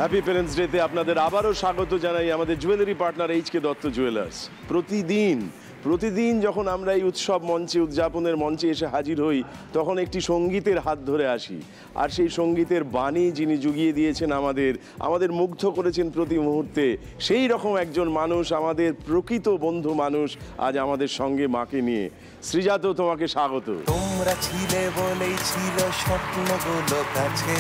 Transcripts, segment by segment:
Happy parents ডেতে আপনাদের আবারও স্বাগত জানাই আমাদের jewellery partner HK Dutta jewellers. প্রতিদিন যখন আমরা এই উৎসব মঞ্চে উদযাপনের মঞ্চে এসে হাজির হই তখন একটি সঙ্গীতের হাত ধরে আসি, আর সেই সঙ্গীতের বাণী যিনি জুগিয়ে দিয়েছেন আমাদের মুগ্ধ করেছেন প্রতি মুহূর্তে, সেই রকম একজন মানুষ, আমাদের প্রকৃত বন্ধু মানুষ আজ আমাদের সঙ্গে মাকে নিয়ে। শ্রীজাত, তোমাকে স্বাগত। তোমরা ছিলে বলেই ছিল স্বপ্নগুলো কাছে,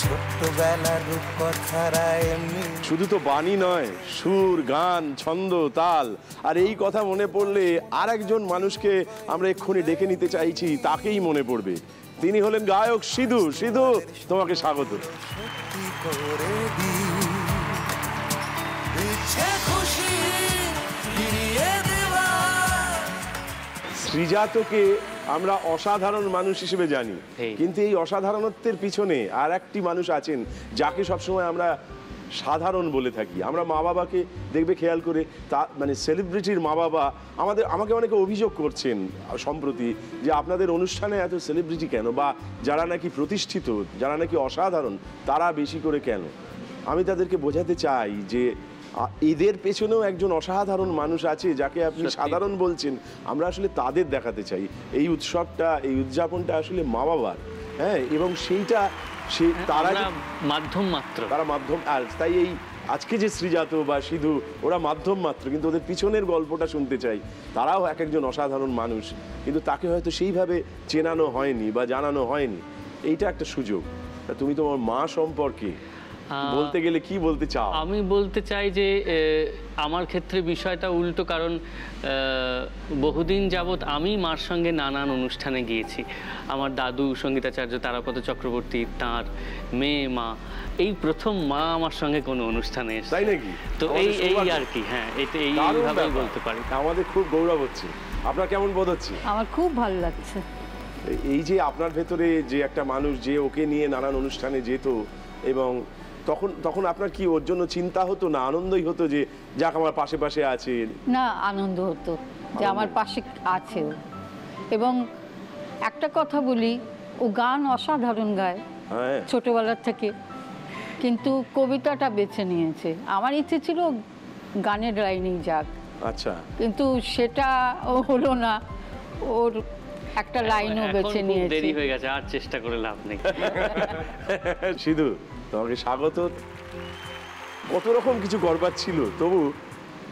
ছোট্টবেলার রূপকথারা এমনি। শুধু তো বাণী নয়, সুর, গান, ছন্দ, তাল, আর এই কথা মনে পড়লে আর একজন মানুষকে আমরা এক্ষুনি ডেকে নিতে চাইছি, তাকেই মনে পড়বে। তিনি হলেন গায়ক সিধু। সিধু, তোমাকে স্বাগত। সত্যি করে দিই ইচ্ছে খুশি ফিরিয়ে দেওয়া। শ্রীজাতকে আমরা অসাধারণ মানুষ হিসেবে জানি, কিন্তু এই অসাধারণত্বের পিছনে আর একটি মানুষ আছেন যাকে সবসময় আমরা সাধারণ বলে থাকি। আমরা মা বাবাকে দেখবে খেয়াল করে, তা মানে সেলিব্রিটির মা বাবা আমাকে অনেকে অভিযোগ করছেন সম্প্রতি যে আপনাদের অনুষ্ঠানে এত সেলিব্রিটি কেন, বা যারা নাকি প্রতিষ্ঠিত, যারা নাকি অসাধারণ তারা বেশি করে কেন। আমি তাদেরকে বোঝাতে চাই যে এদের পেছনেও একজন অসাধারণ মানুষ আছে যাকে আপনি সাধারণ বলছেন। আমরা আসলে তাদের দেখাতে চাই এই উৎসবটা, এই উদযাপনটা আসলে মা বাবার, হ্যাঁ, এবং সেইটা তারা মাধ্যম মাত্র, তারা মাধ্যম। আর তাই এই আজকে যে শ্রীজাত বা সিধু, ওরা মাধ্যম মাত্র, কিন্তু ওদের পিছনের গল্পটা শুনতে চাই। তারাও এক একজন অসাধারণ মানুষ, কিন্তু তাকে হয়তো সেইভাবে চেনানো হয়নি বা জানানো হয়নি। এইটা একটা সুযোগ। তুমি তোমার মা সম্পর্কে বলতে গেলে কি বলতে চাও? আমি বলতে চাই যে আমার ক্ষেত্রে বিষয়টা উল্টো, কারণ বহুদিন যাবৎ আমি মার সঙ্গে নানান অনুষ্ঠানে গিয়েছি। আমার দাদু সঙ্গীতাচার্য তারাপদ চক্রবর্তী, তার মেয়ে মা, এই প্রথম মা আমার সঙ্গে কোনো অনুষ্ঠানে এসেছে। তাই নাকি? তো এই আর কি, হ্যাঁ, এটা এইভাবেই বলতে পারি। আমাদের খুব গৌরব হচ্ছে। আপনার কেমন বোধ হচ্ছে? আমার খুব ভালো লাগছে। এই যে আপনার ভেতরে যে একটা মানুষ, যে ওকে নিয়ে নানান অনুষ্ঠানে যেত, এবং তখন আপনার কি ওর জন্য চিন্তা হতো না আনন্দই হতো যে যাক আমার পাশে পাশে আছে? না, আনন্দ হতো যে আমার পাশে আছে ও। এবং একটা কথা বলি, ও গান অসাধারণ গায় ছোটবেলার থেকে, কিন্তু কবিতাটা বেছে নিয়েছে। আমার ইচ্ছে ছিল গানের লাইনেই যাক, আচ্ছা, কিন্তু সেটা ও হলো না। ওর একটা লাইনও বেছে নিয়েছে। দেরি হয়ে গেছে, আর চেষ্টা করে লাভ নেই। সিধু, তোমাকে স্বাগত। কত রকম কিছু করবার ছিল, তবু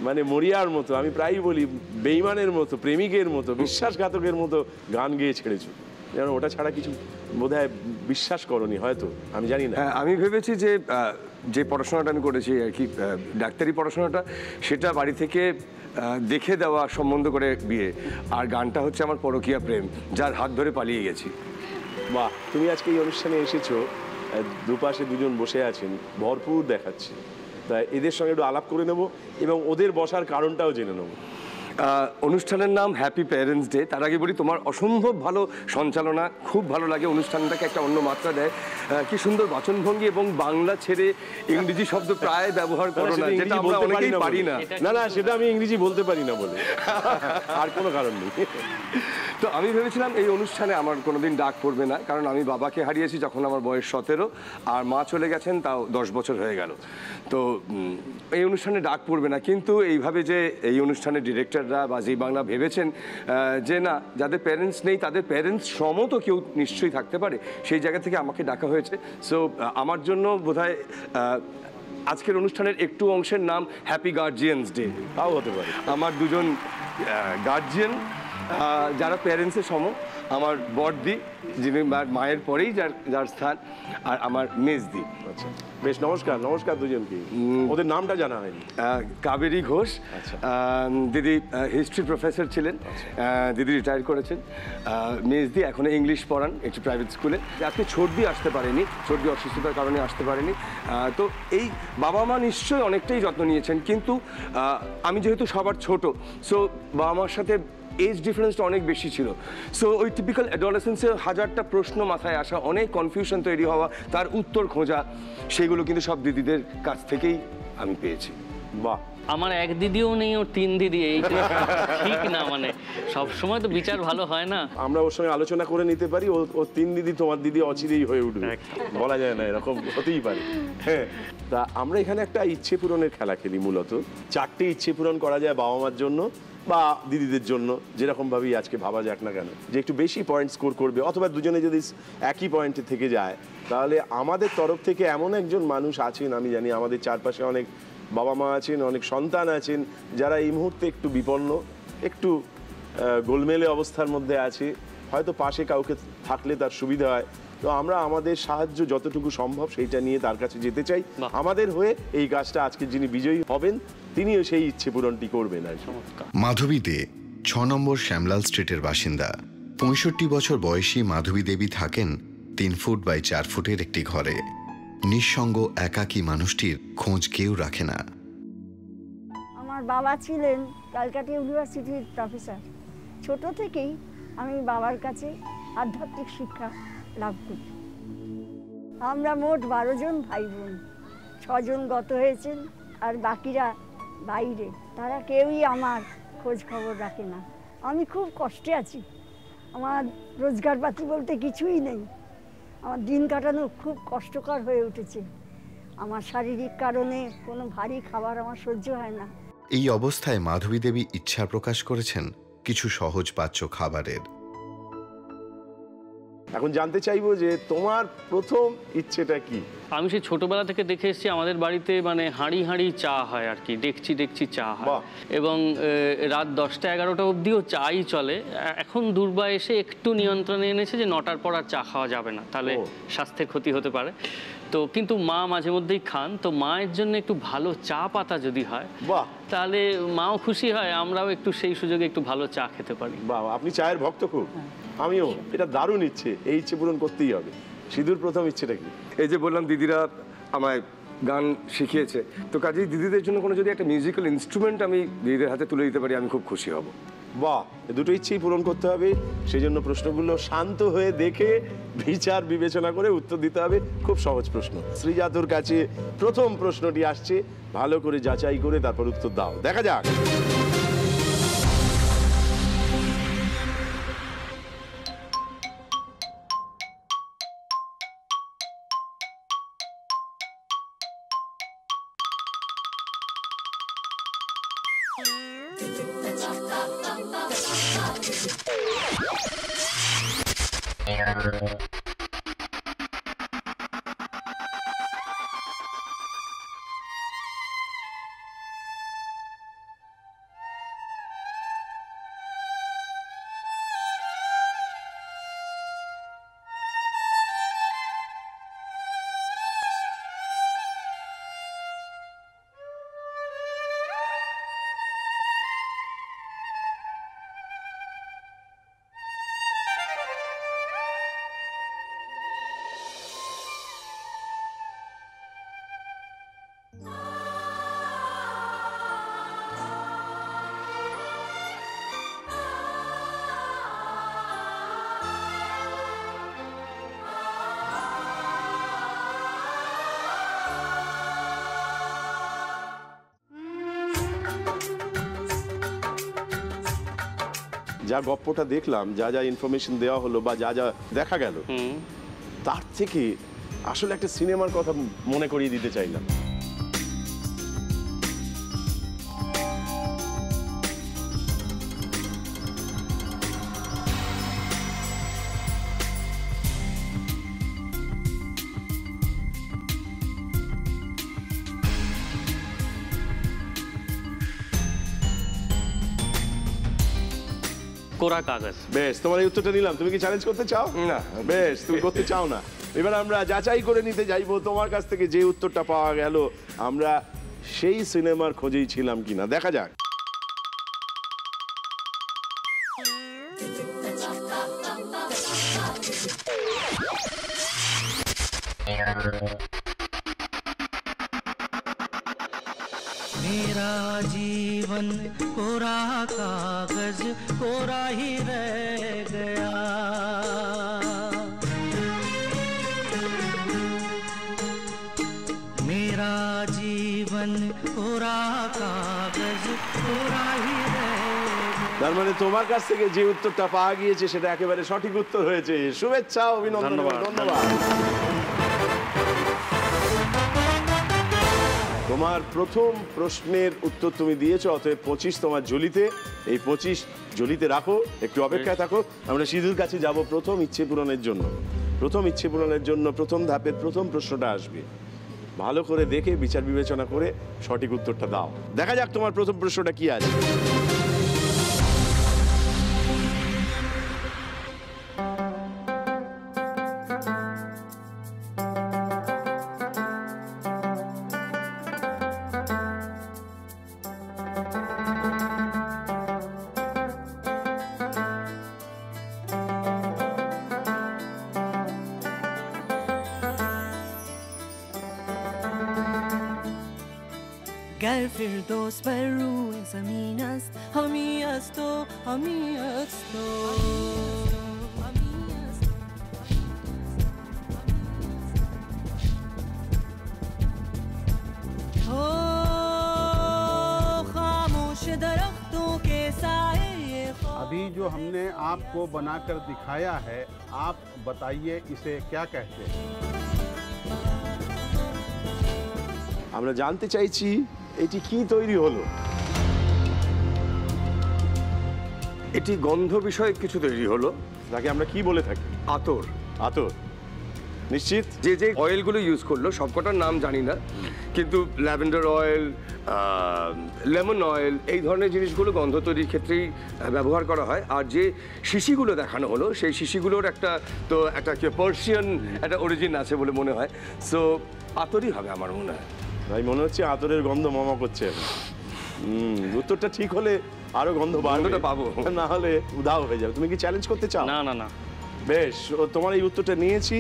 মানে মরিয়ার মতো, আমি প্রায়ই বলি বেঈমানের মতো, প্রেমিকের মতো, বিশ্বাসঘাতকের মতো গান গেয়ে ছেড়েছো। যেন ওটা ছাড়া কিছু বোধহয় বিশ্বাস করনি, হয়তো, আমি জানি না। হ্যাঁ, আমি ভেবেছি যে পড়াশোনাটা আমি করেছি আর কি, ডাক্তারি পড়াশোনাটা, সেটা বাড়ি থেকে দেখে দেওয়া সম্বন্ধ করে বিয়ে, আর গানটা হচ্ছে আমার পরকীয়া প্রেম, যার হাত ধরে পালিয়ে গেছি। বাহ, তুমি আজকে এই অনুষ্ঠানে এসেছো, দুপাশে দুজন বসে আছেন, ভরপুর দেখাচ্ছে। তাই এদের সঙ্গে একটু আলাপ করে নেব এবং ওদের বসার কারণটাও জেনে নেব। অনুষ্ঠানের নাম হ্যাপি প্যারেন্টস ডে। তার আগে বলি, তোমার অসম্ভব ভালো সঞ্চালনা, খুব ভালো লাগে, অনুষ্ঠানটাকে একটা অন্য মাত্রা দেয়। কি সুন্দর বাচনভঙ্গি, এবং বাংলা ছেড়ে ইংরেজি শব্দ প্রায় ব্যবহার করো না, যেটা আমরা অনেকেই পারি না। না, সেটা আমি ইংরেজি বলতে পারি না বলে, আর কোনো কারণ নেই। তো আমি ভেবেছিলাম এই অনুষ্ঠানে আমার কোনোদিন ডাক পড়বে না, কারণ আমি বাবাকে হারিয়েছি যখন আমার বয়স 17, আর মা চলে গেছেন তাও 10 বছর হয়ে গেল। তো এই অনুষ্ঠানে ডাক পড়বে না, কিন্তু এইভাবে যে এই অনুষ্ঠানের ডিরেক্টররা বা জি বাংলা ভেবেছেন যে না, যাদের প্যারেন্টস নেই তাদের প্যারেন্টস সমত কেউ নিশ্চয়ই থাকতে পারে, সেই জায়গা থেকে আমাকে ডাকা হয়েছে। সো আমার জন্য বোধহয় আজকের অনুষ্ঠানের একটু অংশের নাম হ্যাপি গার্জিয়ানস ডে। তাও হতে পারে। আমার দুজন গার্জিয়ান যারা প্যারেন্টসের সম, আমার বড়দি যিনি মায়ের পরেই যার স্থান, আর আমার মেজদি। আচ্ছা, বেশ, নমস্কার দুজনকে। ওদের নামটা জানা হয়নি। কাবেরী ঘোষ, দিদি হিস্ট্রি প্রফেসর ছিলেন, দিদি রিটায়ার করেছেন। মেজদি এখন ইংলিশ পড়ান একটু প্রাইভেট স্কুলে। আজকে ছোটদি আসতে পারেনি, ছোটদি অসুস্থতার কারণে আসতে পারেনি। তো এই বাবা মা নিশ্চয়ই অনেকটাই যত্ন নিয়েছেন, কিন্তু আমি যেহেতু সবার ছোট, সো বাবা মার সাথে এজ ডিফারেন্সটা অনেক বেশি ছিল। সো ওই টিপিক্যাল অ্যাডোলেসেন্সে হাজারটা প্রশ্ন মাথায় আসা, অনেক কনফিউশন তৈরি হওয়া, তার উত্তর খোঁজা, সেগুলো কিন্তু সব দিদিদের কাছ থেকেই আমি পেয়েছি। বাহ, আমার এক দিদিও নেই, ওর 3 দিদি, এইটা ঠিক না, মানে সব সময় তো বিচার ভালো হয় না। আমরা ওর সঙ্গে আলোচনা করে নিতে পারি, ওর 3 দিদি তোমার দিদি অচিরেই হয়ে উঠবে, বলা যায় না, এরকম হতেই পারে। হ্যাঁ, তা আমরা এখানে একটা ইচ্ছে পূরণের খেলা খেলি মূলত। 4টে ইচ্ছে পূরণ করা যায় বাবা মার জন্য বা দিদিদের জন্য, যেরকম ভাবেই আজকে ভাবা যাক না কেন, যে একটু বেশি পয়েন্ট স্কোর করবে, অথবা দুজনে যদি একই পয়েন্টে থেকে যায়, তাহলে আমাদের তরফ থেকে এমন একজন মানুষ আছেন, আমি জানি আমাদের চারপাশে অনেক বাবা মা আছেন, অনেক সন্তান আছেন, যারা এই মুহূর্তে একটু বিপন্ন, একটু গোলমেলে অবস্থার মধ্যে আছে, হয়তো পাশে কাউকে থাকলে তার সুবিধা হয়। তো আমরা আমাদের সাহায্য যতটুকু সম্ভব সেইটা নিয়ে তার কাছে যেতে চাই। আমাদের হয়ে এই কাজটা আজকে যিনি বিজয়ী হবেন তিনিও সেই ইচ্ছে পূরণটি করবেন। মাধবী দে 6 নম্বর শ্যামলাল স্ট্রিটের বাসিন্দা। 65 বছর বয়সী মাধবী দেবী থাকেন 3 ফুট বাই 4 ফুটের একটি ঘরে। নিঃসঙ্গ একাকী মানুষটির খোঁজ কেউ রাখে না। আমার বাবা ছিলেন ক্যালকাটা ইউনিভার্সিটির প্রফেসর। ছোট থেকেই আমি বাবার কাছে আধ্যাত্মিক শিক্ষা লাভ করি। আমরা মোট 12 জন ভাই বোন, 6 জন গত হয়েছেন আর বাকিরা বাইরে। তারা কেউই আমার খোঁজ খবর রাখে না। আমি খুব কষ্টে আছি, আমার রোজগারপাতি বলতে কিছুই নেই। আমার দিন কাটানো খুব কষ্টকর হয়ে উঠেছে। আমার শারীরিক কারণে কোনো ভারী খাবার আমার সহ্য হয় না। এই অবস্থায় মাধবী দেবী ইচ্ছা প্রকাশ করেছেন কিছু সহজ পাচ্য খাবারের। এখন জানতে চাইবো যে তোমার প্রথম ইচ্ছেটা কি? আমি সেই ছোটবেলা থেকে দেখে এসেছি, আমাদের বাড়িতে মানে হাঁড়ি হাঁড়ি চা হয় আর কি, ডেকচি ডেকচি চা হয়, এবং রাত 10টা 11টা অবধিও চাই চলে। এখন দুর্বা এসে একটু নিয়ন্ত্রণে এনেছে যে 9টার পর আর চা খাওয়া যাবে না, তাহলে স্বাস্থ্যের ক্ষতি হতে পারে। তো কিন্তু মা মাঝে মধ্যেই খান, তো মায়ের জন্য একটু ভালো চা পাতা যদি হয় তাহলে মাও খুশি হয়, আমরাও একটু সেই সুযোগে একটু ভালো চা খেতে পারি। বাহ, আপনি চায়ের ভক্ত খুব। আমিও, এটা দারুণ ইচ্ছে, এই ইচ্ছে পূরণ করতেই হবে। সিধুর প্রথম ইচ্ছেটা কি? এই যে বললাম দিদিরা আমায় গান শিখিয়েছে, তো কাজেই দিদিদের জন্য কোনো যদি একটা মিউজিক্যাল ইনস্ট্রুমেন্ট আমি দিদিদের হাতে তুলে দিতে পারি, আমি খুব খুশি হব। বাহ, দুটো ইচ্ছেই পূরণ করতে হবে, সেই জন্য প্রশ্নগুলো শান্ত হয়ে দেখে বিচার বিবেচনা করে উত্তর দিতে হবে। খুব সহজ প্রশ্ন। শ্রীজাতর কাছে প্রথম প্রশ্নটি আসছে, ভালো করে যাচাই করে তারপর উত্তর দাও, দেখা যাক। যা গপ্পটা দেখলাম, যা যা ইনফরমেশন দেওয়া হলো বা যা যা দেখা গেল, তার থেকে আসলে একটা সিনেমার কথা মনে করিয়ে দিতে চাইলাম। কোরা কাগজ। বেশ, তোমার এই উত্তরটা নিলাম। তুমি কি চ্যালেঞ্জ করতে চাও? না। বেশ, তুমি করতে চাও না। এবার আমরা যাচাই করে নিতে যাইবো তোমার কাছ থেকে যে উত্তরটা পাওয়া গেল, আমরা সেই সিনেমার খোঁজেই ছিলাম কিনা, দেখা যাক। मेरा जीवन कोरा कागज कोरा ही रह गया, मेरा जीवन कोरा कागज তার মানে তোমার কাছ থেকে যে উত্তরটা পাওয়া গিয়েছে সেটা একেবারে সঠিক উত্তর হয়েছে। শুভেচ্ছা, অভিনন্দন, ধন্যবাদ। তোমার প্রথম প্রশ্নের উত্তর তুমি দিয়েছো, অতএব 25 তোমার ঝুলিতে। এই 25 ঝুলিতে রাখো, একটু অপেক্ষায় থাকো। আমরা সিধুর কাছে যাব প্রথম ইচ্ছে পূরণের জন্য। প্রথম ইচ্ছে পূরণের জন্য প্রথম ধাপের প্রথম প্রশ্নটা আসবে। ভালো করে দেখে বিচার বিবেচনা করে সঠিক উত্তরটা দাও। দেখা যাক তোমার প্রথম প্রশ্নটা কি আছে। گر فردوس بر روی زمین است همی است و همی است و खामोश दरख्तों के साए अभी जो हमने आपको बनाकर दिखाया है, आप बताइए इसे क्या कहते हैं? আমরা জানতে চাইছি এটি কি তৈরি হলো। এটি গন্ধ বিষয়ক কিছু তৈরি হলো, তাকে আমরা কি বলে থাকি? আতর। আতর, নিশ্চিত? যে যে অয়েলগুলো ইউজ করলো সবকটার নাম জানি না, কিন্তু ল্যাভেন্ডার অয়েল, লেমন অয়েল, এই ধরনের জিনিসগুলো গন্ধ তৈরির ক্ষেত্রেই ব্যবহার করা হয়। আর যে শিশিগুলো দেখানো হলো সেই শিশিগুলোর একটা পার্সিয়ান একটা অরিজিন আছে বলে মনে হয়। সো আতরই হবে আমার মনে হয়। ভাই মনে হচ্ছে আতরের গন্ধ মামা করছে। উত্তরটা ঠিক হলে আরো গন্ধ গন্ধটা পাবো, না হলে উধাও হয়ে যাবে। তুমি কি চ্যালেঞ্জ করতে চাও? না না না, বেশ, তোমার এই উত্তরটা নিয়েছি।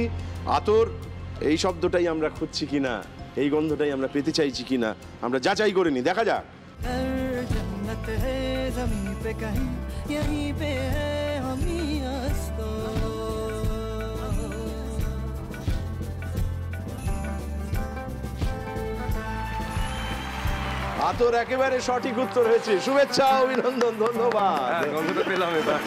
আতর এই শব্দটাই আমরা খুঁজছি কিনা, এই গন্ধটাই আমরা পেতে চাইছি কিনা, আমরা যাচাই করে নি। দেখা যাক। जन्नत है ज़मीं पे कहीं यहीं पे है हमी अस्तो আতর একেবারে সঠিক উত্তর হয়েছে। শুভেচ্ছা, অভিনন্দন, ধন্যবাদ। গন্ধটা পেলাম এবার।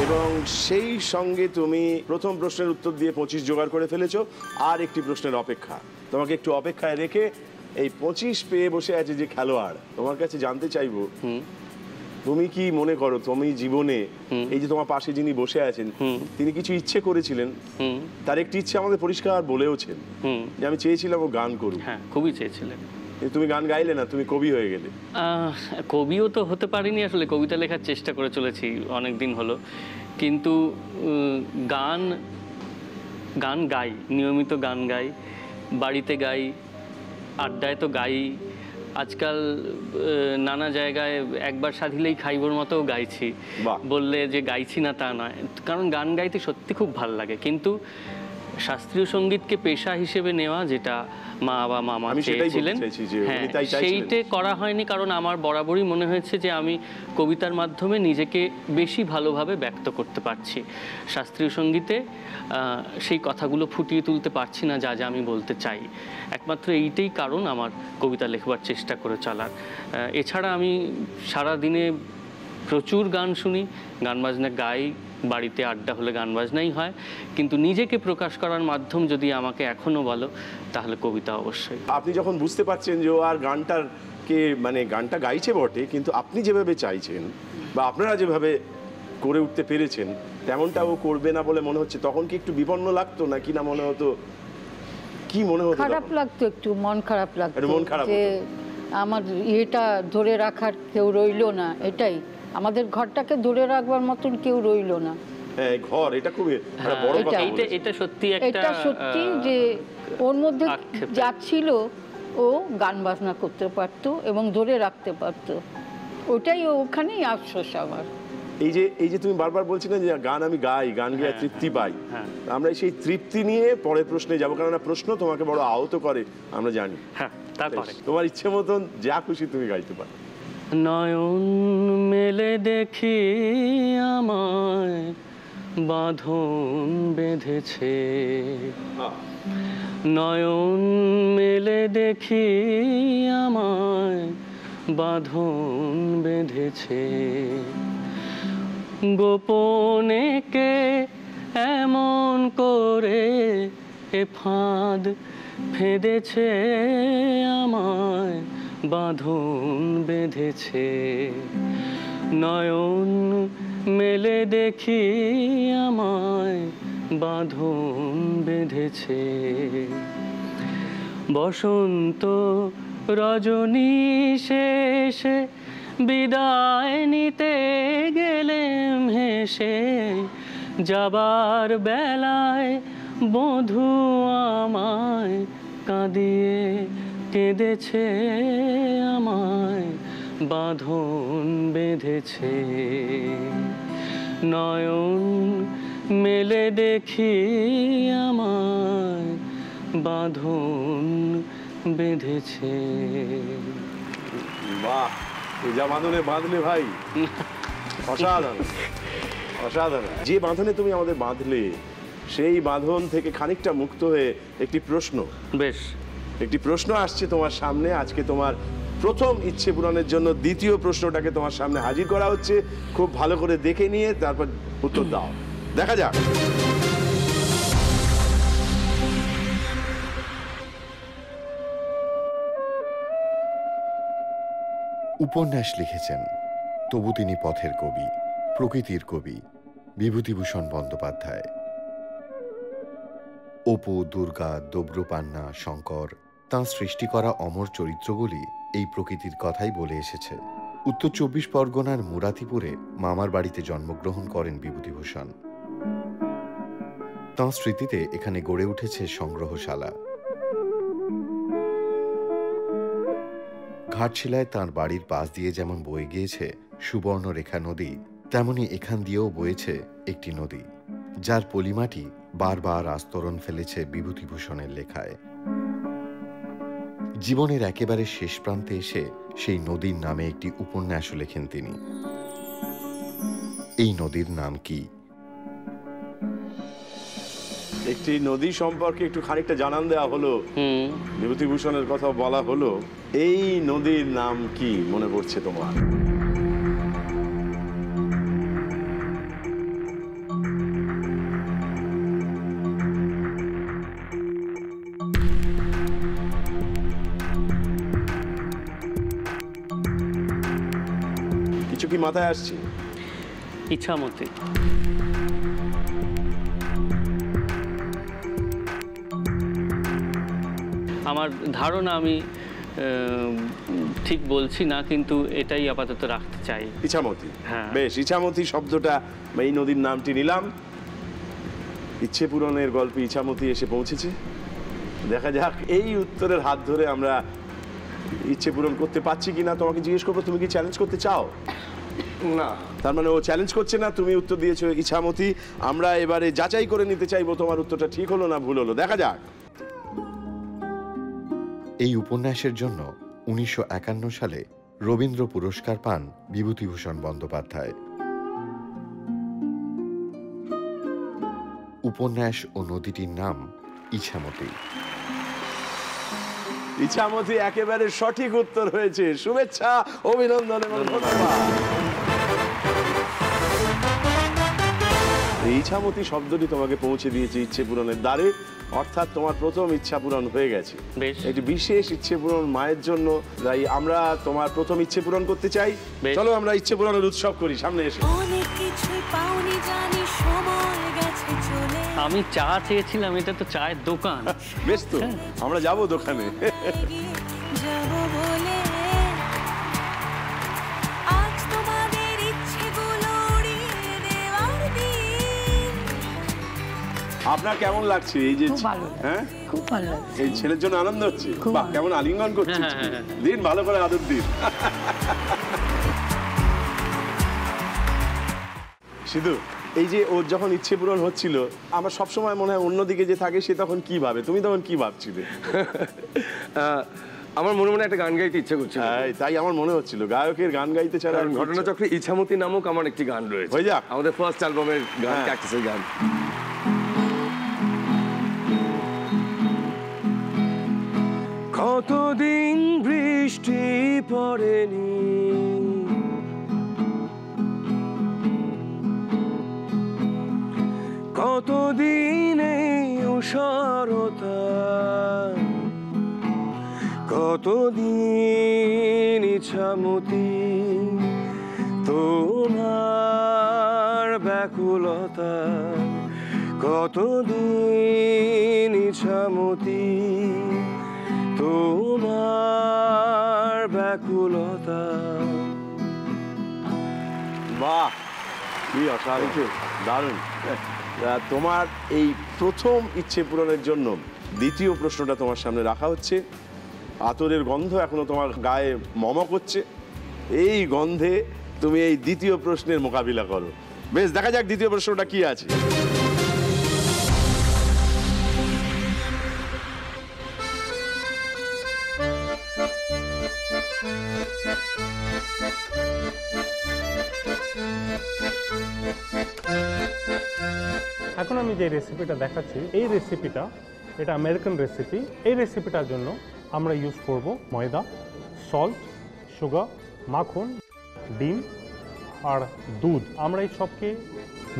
এবং সেই সঙ্গে তুমি প্রথম প্রশ্নের উত্তর দিয়ে 25 জোগাড় করে ফেলেছো। আর একটি প্রশ্নের অপেক্ষা। তোমাকে একটু অপেক্ষায় রেখে এই 25 পেয়ে বসে আছে যে খেলোয়াড়, তোমার কাছে জানতে চাইবো তুমি কি মনে করো তুমি জীবনে এই যে তোমার পাশে যিনি বসে আছেন তিনি কিছু ইচ্ছে করেছিলেন, তার একটি ইচ্ছে আমাদের পরিষ্কার বলেওছেন যে আমি চেয়েছিলাম ও গান করুক। হ্যাঁ, খুবই চেয়েছিলেন। তুমি গান গাইলে না, তুমি কবি হয়ে গেলে। কবিও তো হতে পারিনি আসলে, কবিতা লেখার চেষ্টা করে চলেছি অনেক দিন হলো, কিন্তু গান গান গাই, নিয়মিত গান গাই, বাড়িতে গাই, আড্ডায় তো গাই, আজকাল নানা জায়গায় একবার সাধিলেই খাইবর মতো গাইছি। বললে যে গাইছি না তা নয়, কারণ গান গাইতে সত্যি খুব ভালো লাগে। কিন্তু শাস্ত্রীয় সঙ্গীতকে পেশা হিসেবে নেওয়া, যেটা মা বা মামা চেয়েছিলেন, হ্যাঁ, সেইটা করা হয়নি। কারণ আমার বরাবরই মনে হয়েছে যে আমি কবিতার মাধ্যমে নিজেকে বেশি ভালোভাবে ব্যক্ত করতে পারছি। শাস্ত্রীয় সঙ্গীতে সেই কথাগুলো ফুটিয়ে তুলতে পারছি না যা যা আমি বলতে চাই। একমাত্র এইটাই কারণ আমার কবিতা লেখবার চেষ্টা করে চলার। এছাড়া আমি সারা দিনে প্রচুর গান শুনি, গান বাজনা গাই, বাড়িতে আড্ডা হলে গান বাজনাই হয়। কিন্তু নিজেকে প্রকাশ করার মাধ্যম যদি আমাকে এখনো বলো তাহলে কবিতা অবশ্যই। আপনি যখন বুঝতে পারছেন যে ও আর গানটা গাইছে বটে, কিন্তু আপনি যেভাবে চাইছেন বা আপনারা যেভাবে করে উঠতে পেরেছেন তেমনটা ও করবে না বলে মনে হচ্ছে, তখন কি একটু বিপন্ন লাগতো না কি না মনে হতো? কি মনে হতো? খারাপ লাগতো, একটু মন খারাপ লাগতো মন খারাপ যে আমার এটা ধরে রাখার কেউ রইলো না। এটাই আমাদের ঘরটাকে ধরে রাখবার মতন কেউ রইলো না। হ্যাঁ, ঘর এটা খুব বড় কথা। এটা সত্যি একটা, এটা সত্যি যে ওর মধ্যে যা ছিল ও গান বাজনা করতে পারতো এবং ধরে রাখতে পারতো। ওটাই ওখানেই আফসোস আমার। এই যে তুমি বারবার বলছিলে যে গান আমি গাই, গান গেয়ে তৃপ্তি পাই, আমরা সেই তৃপ্তি নিয়ে পরের প্রশ্নে যাবো, কারণ প্রশ্ন তোমাকে বড় আহত করে আমরা জানি। তোমার ইচ্ছে মতন যা খুশি তুমি গাইতে পারো। নয়ন মেলে দেখি আমায় বাঁধন বেঁধেছে, নয়ন মেলে দেখি আমায় বাঁধন বেঁধেছে, গোপনে কে এমন করে এ ফাঁদ ফেঁদেছে আমায় বাঁধন বেঁধেছে, নয়ন মেলে দেখি আমায় বাঁধন বেঁধেছে। বসন্ত রজনী শেষে বিদায় নিতে গেলেম হেসে, যাবার বেলায় বধূ আমায় কাঁদিয়ে কেঁদেছে আমায় বাঁধন বেঁধেছে, নয়ন মেলে দেখি আমায় বাঁধন বেঁধেছে। বাহ, এই যা বাঁধনে বাঁধলে ভাই, অসাধারণ অসাধারণ। যে বাঁধনে তুমি আমাদের বাঁধলে সেই বাঁধন থেকে খানিকটা মুক্ত হয়ে একটি প্রশ্ন, বেশ, একটি প্রশ্ন আসছে তোমার সামনে। আজকে তোমার প্রথম ইচ্ছে পূরণের জন্য দ্বিতীয় প্রশ্নটাকে তোমার সামনে হাজির করা হচ্ছে। খুব ভালো করে দেখে নিয়ে তারপর উত্তর দাও, দেখা যাক। উপন্যাস লিখেছেন, তবু তিনি পথের কবি, প্রকৃতির কবি বিভূতিভূষণ বন্দ্যোপাধ্যায়। অপু, দুর্গা, দব্রুপান্না, শঙ্কর তাঁর সৃষ্টি করা অমর চরিত্রগুলি এই প্রকৃতির কথাই বলে এসেছে। উত্তর ২৪ পরগনার মুরাতিপুরে মামার বাড়িতে জন্মগ্রহণ করেন বিভূতিভূষণ। তাঁর স্মৃতিতে এখানে গড়ে উঠেছে সংগ্রহশালা। ঘাটশিলায় তাঁর বাড়ির পাশ দিয়ে যেমন বয়ে গিয়েছে সুবর্ণরেখা নদী, তেমনি এখান দিয়েও বয়েছে একটি নদী, যার পলিমাটি বারবার আস্তরণ ফেলেছে বিভূতিভূষণের লেখায়। জীবনের একেবারে শেষ প্রান্তে এসে সেই নদীর নামে একটি উপন্যাসও লেখেন তিনি। এই নদীর নাম কি? একটি নদী সম্পর্কে একটু খানিকটা জানান দেওয়া হলো, বিভূতিভূষণের কথা বলা হলো। এই নদীর নাম কি মনে পড়ছে তোমার? কিছু কি মাথায় আসছে? ইচ্ছামতি। আমার ধারণা, আমি ঠিক বলছি না, কিন্তু এটাই আপাতত রাখতে চাই। ইছামতি। হ্যাঁ, বেশ, ইছামতি শব্দটা, এই নদীর নামটি নিলাম। ইচ্ছে পূরণের গল্পে ইছামতি এসে পৌঁছেছে। দেখা যাক এই উত্তরের হাত ধরে আমরা ইচ্ছে পূরণ করতে পারছি কিনা। তোমাকে জিজ্ঞেস করবো, তুমি কি চ্যালেঞ্জ করতে চাও? না। তার মানে ও চ্যালেঞ্জ করছে না, তুমি উত্তর দিয়েছো ইছামতি। আমরা এবারে যাচাই করে নিতে চাইবো তোমার উত্তরটা ঠিক হলো না ভুল হলো। দেখা যাক। এই উপন্যাসের জন্য ১৯৫১ সালে রবীন্দ্র পুরস্কার পান বিভূতিভূষণ বন্দ্যোপাধ্যায়। উপন্যাস ও নদীটির নাম ইছামতি। ইছামতি একেবারে সঠিক উত্তর হয়েছে। শুভেচ্ছা, অভিনন্দন এবং ধন্যবাদ। ইছামতি শব্দটি তোমাকে পৌঁছে দিয়েছে ইচ্ছে পূরণের দ্বারে, অর্থাৎ তোমার প্রথম ইচ্ছা পূরণ হয়ে গেছে। একটি বিশেষ ইচ্ছে পূরণ মায়ের জন্য, তাই আমরা তোমার প্রথম ইচ্ছে পূরণ করতে চাই। চলো আমরা ইচ্ছে পূরণের উৎসব করি, সামনে এসো। আমি চা চেয়েছিলাম, এটা তো চায়ের দোকান। বেশ, তো আমরা যাবো দোকানে। আপনার কেমন লাগছে এই যে? হ্যাঁ, খুব ভালো লাগছে। এই ছেলের জন্য আনন্দ হচ্ছে? বাহ, কেমন আলিঙ্গন করছে। দিন ভালো করে আদর দিন। সিধু, এই যে ওর যখন ইচ্ছে পূরণ হচ্ছিল, আমার সবসময় মনে হয় অন্যদিকে যে থাকে সে তখন কি ভাবে, তুমি তখন কি ভাবছিলে? আমার মনে মনে একটা গান গাইতে ইচ্ছে করছিল। তাই আমার মনে হচ্ছিল গায়কের গান গাইতে ছাড়া ঘটনাচক্রে ইছামতি নামক আমার একটি গান রয়েছে, হয়ে যাক আমাদের ফার্স্ট অ্যালবামের গান, ক্যাকটাসের গান। কতদিন বৃষ্টি পড়েনি, কতদিন এই উষারতা, কতদিন ইছামতি তোমার ব্যাকুলতা, কতদিন ইছামতি তোমার ব্যাকুলতা। বাহ, কি অসাধারণ, দারুণ। তোমার এই প্রথম ইচ্ছে পূরণের জন্য দ্বিতীয় প্রশ্নটা তোমার সামনে রাখা হচ্ছে। আতরের গন্ধ এখনো তোমার গায়ে মমক হচ্ছে, এই গন্ধে তুমি এই দ্বিতীয় প্রশ্নের মোকাবিলা করো। বেশ, দেখা যাক দ্বিতীয় প্রশ্নটা কি আছে। এখন আমি যে রেসিপিটা দেখাচ্ছি, এই রেসিপিটা এটা আমেরিকান রেসিপি। এই রেসিপিটার জন্য আমরা ইউজ করব ময়দা, সল্ট, সুগার, মাখন, ডিম আর দুধ। আমরা এই সবকে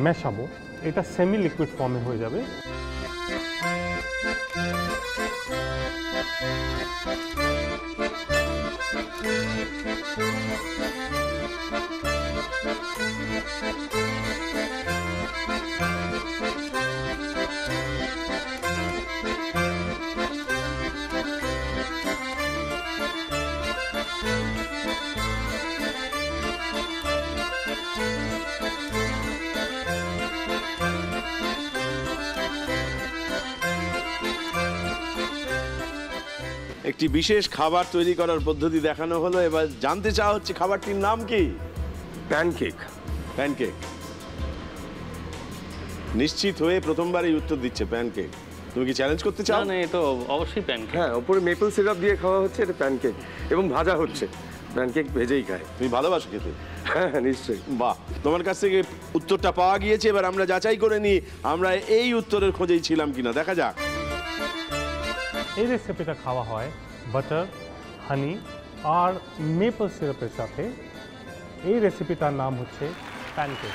মেশাবো, এটা সেমি লিকুইড ফর্মে হয়ে যাবে। একটি বিশেষ খাবার তৈরি করার পদ্ধতি দেখানো হলো, এবার জানতে চাওয়া হচ্ছে খাবারটির নাম কি? প্যানকেক। প্যানকেক। নিশ্চিত হয়ে প্রথমবারই উত্তর দিচ্ছে প্যানকেক। তুমি কি চ্যালেঞ্জ করতে চাও? না, এটা অবশ্যই প্যানকেক। হ্যাঁ, উপরে মেপল সিরাপ দিয়ে খাওয়া হচ্ছে, এটা প্যানকেক এবং ভাজা হচ্ছে। প্যানকেক ভেজেই খায়। তুমি ভালোবাসো খেতে? হ্যাঁ, নিশ্চয়ই। বাহ, তোমার কাছ থেকে উত্তরটা পাওয়া গিয়েছে। এবার আমরা যাচাই করে নিই আমরা এই উত্তরের খোঁজেই ছিলাম কিনা, দেখা যাক। এই রেসিপিটা খাওয়া হয় বাটার, হানি আর মেপল সিরাপের সাথে। এই রেসিপিটার নাম হচ্ছে প্যানকেক।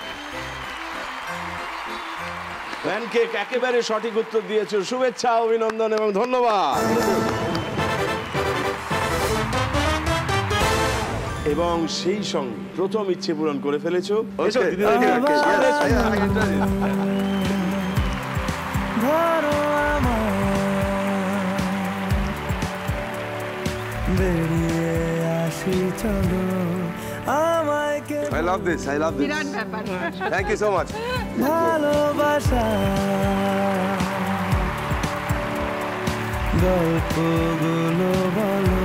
প্যানকেক একেবারে সঠিক উত্তর দিয়েছো। শুভেচ্ছা, অভিনন্দন এবং ধন্যবাদ। এবং সেই সঙ্গে প্রথম ইচ্ছে পূরণ করে ফেলেছো। I love this. I love this. Thank you so much. ভালোবাসা গল্পগুলো বলো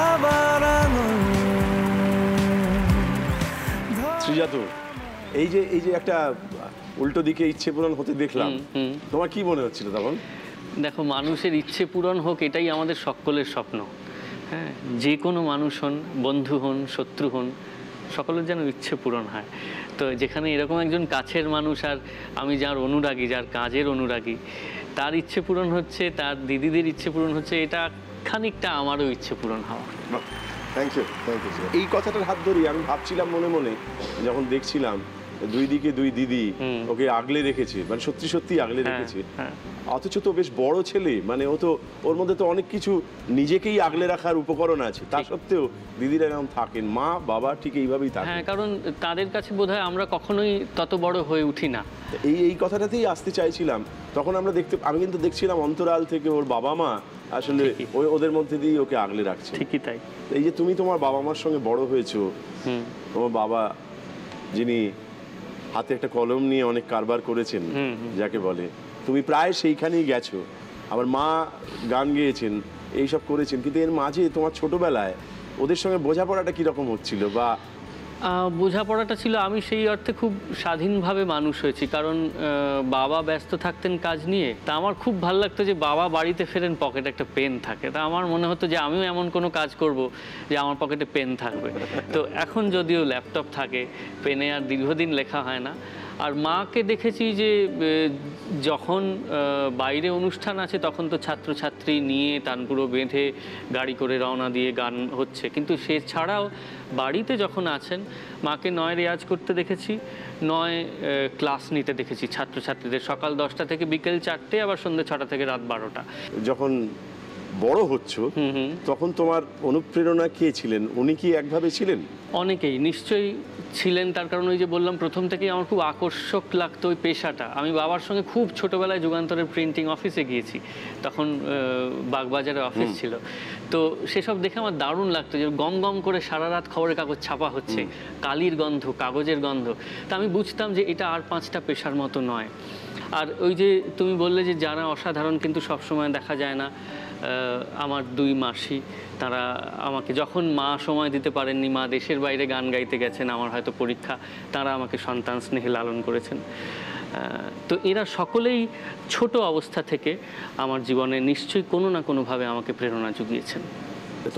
আবার শ্রীজাতু, এই যে একটা উল্টো দিকে ইচ্ছে পূরণ হতে দেখলাম, তোমার কি মনে হচ্ছিল তখন? দেখো, মানুষের ইচ্ছে পূরণ হোক এটাই আমাদের সকলের স্বপ্ন। হ্যাঁ, যে কোনো মানুষ হন, বন্ধু হন, শত্রু হন, সকলের যেন ইচ্ছে পূরণ হয়। তো যেখানে এরকম একজন কাছের মানুষ, আর আমি যার অনুরাগী, যার কাজের অনুরাগী, তার ইচ্ছে পূরণ হচ্ছে, তার দিদিদের ইচ্ছে পূরণ হচ্ছে, এটা খানিকটা আমারও ইচ্ছে পূরণ হওয়া। Thank you, thank you. এই কথাটার হাত ধরেই আমি ভাবছিলাম মনে মনে, যখন দেখছিলাম দুই দিকে দুই দিদি ওকে আগলে রেখেছে, মানে সত্যি সত্যি আগলে রেখেছে। অথচ তো বেশ বড় ছেলে, মানে ওর মধ্যে তো অনেক কিছু নিজেকেই আগলে রাখার উপকরণ আছে। তা সত্ত্বেও দিদিরা এরকম থাকেন, মা বাবা ঠিক এইভাবেই থাকেন। হ্যাঁ, কারণ তাদের কাছে বোধহয় আমরা কখনোই তত বড় হয়ে উঠি না। এই কথাটাতেই আসতে চাইছিলাম। তখন আমি কিন্তু দেখছিলাম অন্তরাল থেকে ওর বাবা মা আসলে ওদের মধ্যে দিয়ে ওকে আগলে রাখছে। ঠিকই তাই। এই যে তুমি তোমার বাবা মার সঙ্গে বড় হয়েছো, তোমার বাবা যিনি হাতে একটা কলম নিয়ে অনেক কারবার করেছেন যাকে বলে, তুমি প্রায় সেইখানেই গেছো। আবার মা গান গেয়েছেন, এইসব করেছেন, কিন্তু এর মাঝে তোমার ছোটবেলায় ওদের সঙ্গে বোঝাপড়াটা কিরকম হচ্ছিল, বা বোঝাপড়াটা ছিল, আমি সেই অর্থে খুব স্বাধীনভাবে মানুষ হয়েছি, কারণ বাবা ব্যস্ত থাকতেন কাজ নিয়ে। তা আমার খুব ভালো লাগতো যে বাবা বাড়িতে ফেরেন, পকেটে একটা পেন থাকে। তা আমার মনে হতো যে আমিও এমন কোনো কাজ করব যে আমার পকেটে পেন থাকবে। তো এখন যদিও ল্যাপটপ থাকে, পেনে আর দীর্ঘদিন লেখা হয় না। আর মাকে দেখেছি যে যখন বাইরে অনুষ্ঠান আছে তখন তো ছাত্রছাত্রী নিয়ে তানপুরো বেঁধে গাড়ি করে রওনা দিয়ে গান হচ্ছে, কিন্তু সে ছাড়াও বাড়িতে যখন আছেন মাকে নয় রেয়াজ করতে দেখেছি, নয় ক্লাস নিতে দেখেছি ছাত্রছাত্রীদের, সকাল 10টা থেকে বিকেল 4টে, আবার সন্ধ্যে 6টা থেকে রাত 12টা। যখন বড় হচ্ছ তখন তোমার অনুপ্রেরণা কে ছিলেন? উনি কি একভাবে ছিলেন? অনেকেই নিশ্চয়ই ছিলেন, তার কারণ ওই যে বললাম প্রথম থেকেই আমার খুব আকর্ষক লাগতো ওই পেশাটা। আমি বাবার সঙ্গে খুব ছোটবেলায় যুগান্তরের প্রিন্টিং অফিসে গিয়েছি, তখন বাগবাজারে অফিস ছিল। তো সেসব দেখে আমার দারুণ লাগতো যে গম গম করে সারা রাত খবরের কাগজ ছাপা হচ্ছে, কালির গন্ধ, কাগজের গন্ধ। তা আমি বুঝতাম যে এটা আর 5টা পেশার মতো নয়। আর ওই যে তুমি বললে যে যারা অসাধারণ কিন্তু সবসময় দেখা যায় না, আমার 2 মাসি, তারা আমাকে যখন মা সময় দিতে পারেননি, মা দেশের বাইরে গান গাইতে গেছেন, আমার হয়তো পরীক্ষা, তারা আমাকে সন্তান স্নেহে লালন করেছেন। তো এরা সকলেই ছোট অবস্থা থেকে আমার জীবনে নিশ্চয়ই কোনো না কোনোভাবে আমাকে প্রেরণা জুগিয়েছেন।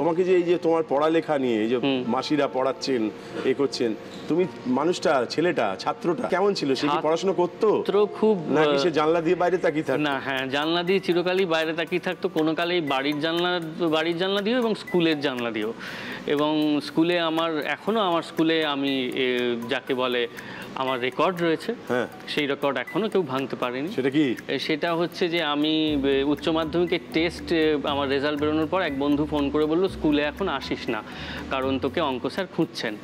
তোমাকে যে এই যে তোমার পড়ালেখা নিয়ে এই যে মাসিরা পড়াচ্ছেন, এ করছেন, তুমি মানুষটা, ছেলেটা, ছাত্রটা কেমন ছিল? সে কি পড়াশোনা করতো? খুব, নাকি সে জানলা দিয়ে বাইরে তাকিয়ে থাকতো? না, হ্যাঁ, জানলা দিয়ে চিরকালই বাইরে তাকিয়ে থাকতো, কোনো কালেই বাড়ির জানলা দিয়েও এবং স্কুলের জানলা দিয়েও। এবং স্কুলে এখনো আমার স্কুলে আমি যাকে বলে আমার রেকর্ড রয়েছে, সেই রেকর্ড এখনো কেউ ভাঙতে পারেনি। সেটা কি? সেটা হচ্ছে যে আমি উচ্চ মাধ্যমিকের টেস্ট আমার রেজাল্ট বেরোনোর পর এক বন্ধু ফোন করে বললো স্কুলে এখন আসিস না, কারণ তোকে অঙ্ক স্যার খুঁজছেন।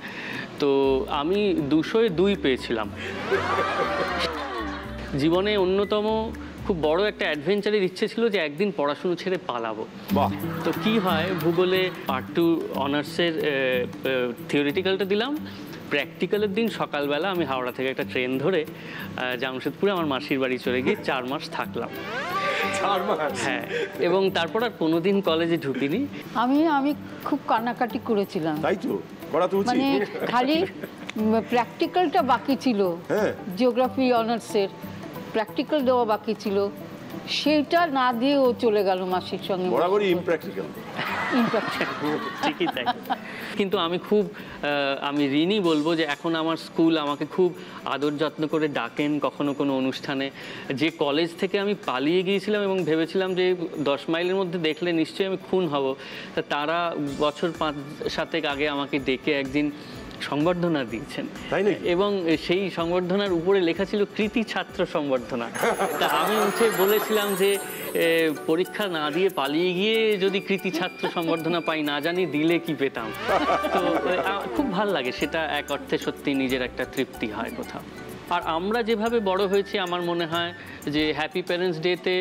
তো আমি 202 পেয়েছিলাম। জীবনে অন্যতম খুব বড় একটা অ্যাডভেঞ্চারের ইচ্ছে ছিল যে একদিন পড়াশুনো ছেড়ে পালাবো। তো কি হয়, ভূগোলে পার্ট 2 অনার্সের থিওরিটিক্যালটা দিলাম, প্র্যাকটিক্যালের দিন সকালবেলা আমি হাওড়া থেকে একটা ট্রেন ধরে জামশেদপুরে আমার মাসির বাড়ি চলে গিয়ে 4 মাস থাকলাম। 4 মাস? হ্যাঁ, এবং তারপর আর কোনোদিন কলেজে ঢুকিনি। আমি খুব কান্নাকাটি করেছিলাম। তাই তো, করা তো উচিত। মানে খালি প্র্যাকটিক্যালটা বাকি ছিল, জিওগ্রাফি অনার্সের প্র্যাকটিক্যাল দেওয়া বাকি ছিল, সেইটা না দিয়ে ও চলে গেল মাসির সঙ্গে। বরাবরই ইমপ্র্যাকটিক্যাল। ঠিকই তাই। কিন্তু আমি ঋণী বলবো যে এখন আমার স্কুল আমাকে খুব আদর যত্ন করে ডাকেন কখনো কোনো অনুষ্ঠানে। যে কলেজ থেকে আমি পালিয়ে গিয়েছিলাম এবং ভেবেছিলাম যে 10 মাইলের মধ্যে দেখলে নিশ্চয়ই আমি খুন হব, তারা বছর 5-7 আগে আমাকে ডেকে একদিন সংবর্ধনা দিয়েছেন, এবং সেই সংবর্ধনার উপরে লেখা ছিল কৃতি ছাত্র সংবর্ধনা। তা আমি উঠে বলেছিলাম যে পরীক্ষা না দিয়ে পালিয়ে গিয়ে যদি কৃতি ছাত্র সংবর্ধনা পাই, না জানি দিলে কি পেতাম। তো খুব ভাল লাগে, সেটা এক অর্থে সত্যি নিজের একটা তৃপ্তি হয় কোথাও। আর আমরা যেভাবে বড় হয়েছি, আমার মনে হয় যে হ্যাপি প্যারেন্টস ডেতে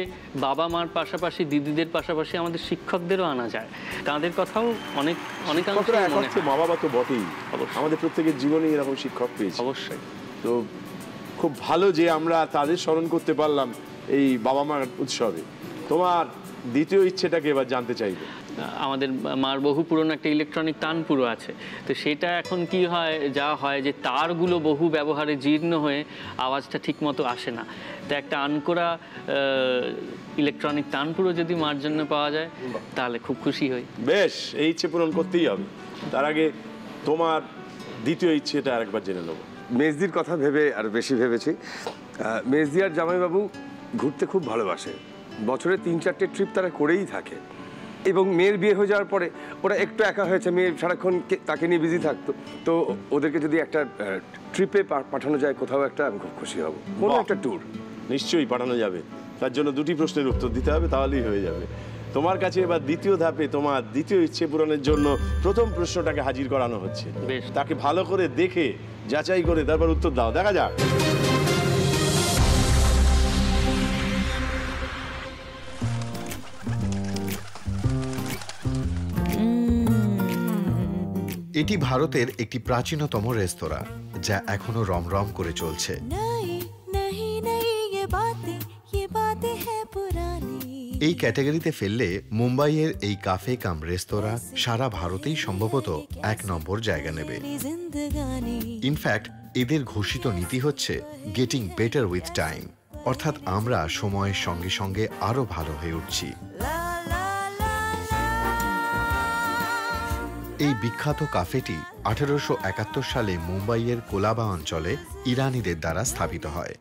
বাবা মার পাশাপাশি, দিদিদের পাশাপাশি আমাদের শিক্ষকদেরও আনা যায়, তাদের কথাও অনেকাংশে মনে হয়। মা বাবা তো বটেই, আমাদের প্রত্যেকের জীবনে এরকম শিক্ষক পেয়েছি। অবশ্যই। তো খুব ভালো যে আমরা তাদের স্মরণ করতে পারলাম এই বাবা মার উৎসবে। তোমার দ্বিতীয় ইচ্ছেটাকে এবার জানতে চাইবে। আমাদের মার বহু পুরনো একটা ইলেকট্রনিক তানপুরো আছে, তো সেটা এখন কি হয়, যা হয় যে তারগুলো বহু ব্যবহারে জীর্ণ হয়ে আওয়াজটা ঠিক মতো আসে না। তো একটা আনকোরা ইলেকট্রনিক তানপুরো যদি মার জন্য পাওয়া যায় তাহলে খুব খুশি হই। বেশ, এই ইচ্ছে পূরণ করতেই হবে। তার আগে তোমার দ্বিতীয় ইচ্ছেটা আরেকবার জেনে নেব। মেজদির কথা ভেবে আর বেশি ভেবেছি। মেজদি আর জামাইবাবু ঘুরতে খুব ভালোবাসে, বছরে 3-4টে ট্রিপ তারা করেই থাকে। এবং মেয়ের বিয়ে হয়ে যাওয়ার পরে ওরা একটু একা হয়েছে, মেয়ে সারাক্ষণ তাকে নিয়ে বিজি থাকতো। তো ওদেরকে যদি একটা ট্রিপে পাঠানো যায় কোথাও একটা, আমি খুব খুশি হব, কোনো একটা ট্যুর। নিশ্চয়ই পাঠানো যাবে, তার জন্য 2টি প্রশ্নের উত্তর দিতে হবে, তাহলেই হয়ে যাবে। তোমার কাছে এবার দ্বিতীয় ধাপে তোমার দ্বিতীয় ইচ্ছে পূরণের জন্য প্রথম প্রশ্নটাকে হাজির করানো হচ্ছে। তাকে ভালো করে দেখে যাচাই করে তারপর উত্তর দাও, দেখা যাক। এটি ভারতের একটি প্রাচীনতম রেস্তোরাঁ, যা এখনো রমরম করে চলছে। এই ক্যাটাগরিতে ফেললে মুম্বাইয়ের এই কাফে কাম রেস্তোরাঁ সারা ভারতেই সম্ভবত 1 নম্বর জায়গা নেবে। जिंदगानी ইনফ্যাক্ট এদের ঘোষিত নীতি হচ্ছে গেটিং বেটার উইথ টাইম, অর্থাৎ আমরা সময়ের সঙ্গে সঙ্গে আরো ভালো হয়ে উঠছি। এই বিখ্যাত কাফেটি 1871 সালে মুম্বাইয়ের কোলাবা অঞ্চলে ইরানিদের দ্বারা স্থাপিত হয়।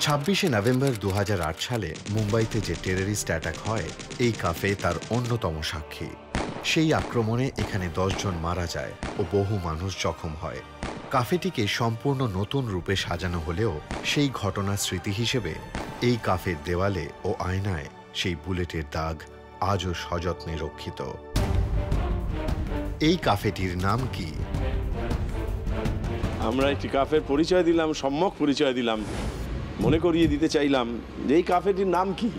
26শে নভেম্বর 2008 সালে মুম্বাইতে যে টেররিস্ট অ্যাটাক হয়, এই কাফে তার অন্যতম সাক্ষী। সেই আক্রমণে এখানে 10 জন মারা যায় ও বহু মানুষ জখম হয়। কাফেটিকে সম্পূর্ণ নতুন রূপে সাজানো হলেও সেই ঘটনার স্মৃতি হিসেবে এই কাফের দেওয়ালে ও আয়নায় সেই বুলেটের দাগ আজও সযত্নে রক্ষিত। এই কাফেটির নাম কি? আমরা একটি কাফের পরিচয় দিলাম, সম্যক পরিচয় দিলাম, মনে করিয়ে দিতে চাইলাম যে এই কাফেটির নাম কি।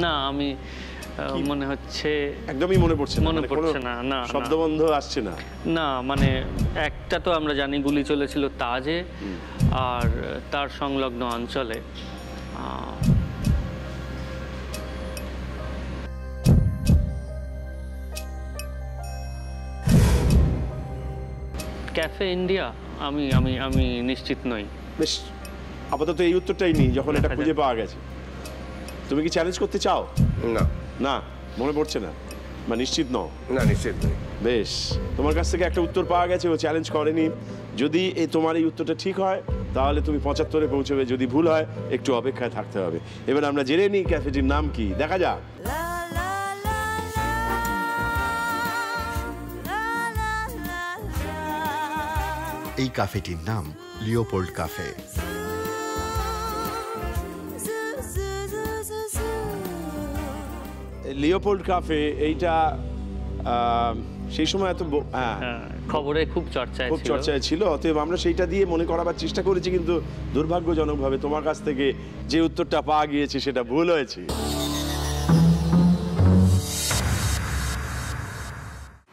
না, আমি মনে হচ্ছে একদমই মনে পড়ছে না, মনে পড়ছে না। না, শব্দবন্ধ আসছে না। না, মানে একটা তো আমরা জানি গুলি চলেছিল তাজে আর তার সংলগ্ন অঞ্চলে। ক্যাফে ইন্ডিয়া, আমি আমি আমি নিশ্চিত নই। বেশ, আপাতত এই উত্তরটাই নেই যখন এটা খুঁজে পাওয়া গেছে। তুমি কি চ্যালেঞ্জ করতে চাও? না। না, মনে পড়ছে না বা নিশ্চিত নও? না, নিশ্চিত নই। বেশ, তোমার কাছ থেকে একটা উত্তর পাওয়া গেছে, ও চ্যালেঞ্জ করেনি। যদি তোমার এই উত্তরটা ঠিক হয় তাহলে তুমি 75-এ পৌঁছবে, যদি ভুল হয় একটু অপেক্ষায় থাকতে হবে। এবার আমরা জেনে নিই ক্যাফেটির নাম কি, দেখা যাক। এই কাফেটির নাম লিওপোল্ড কাফে। লিওপোল্ড কাফে, এইটা সেই সময় এত খবরে খুব চর্চায় ছিল, অতএব আমরা সেইটা দিয়ে মনে করাবার চেষ্টা করেছি, কিন্তু দুর্ভাগ্যজনকভাবে তোমার কাছ থেকে যে উত্তরটা পাওয়া গিয়েছে সেটা ভুল হয়েছে।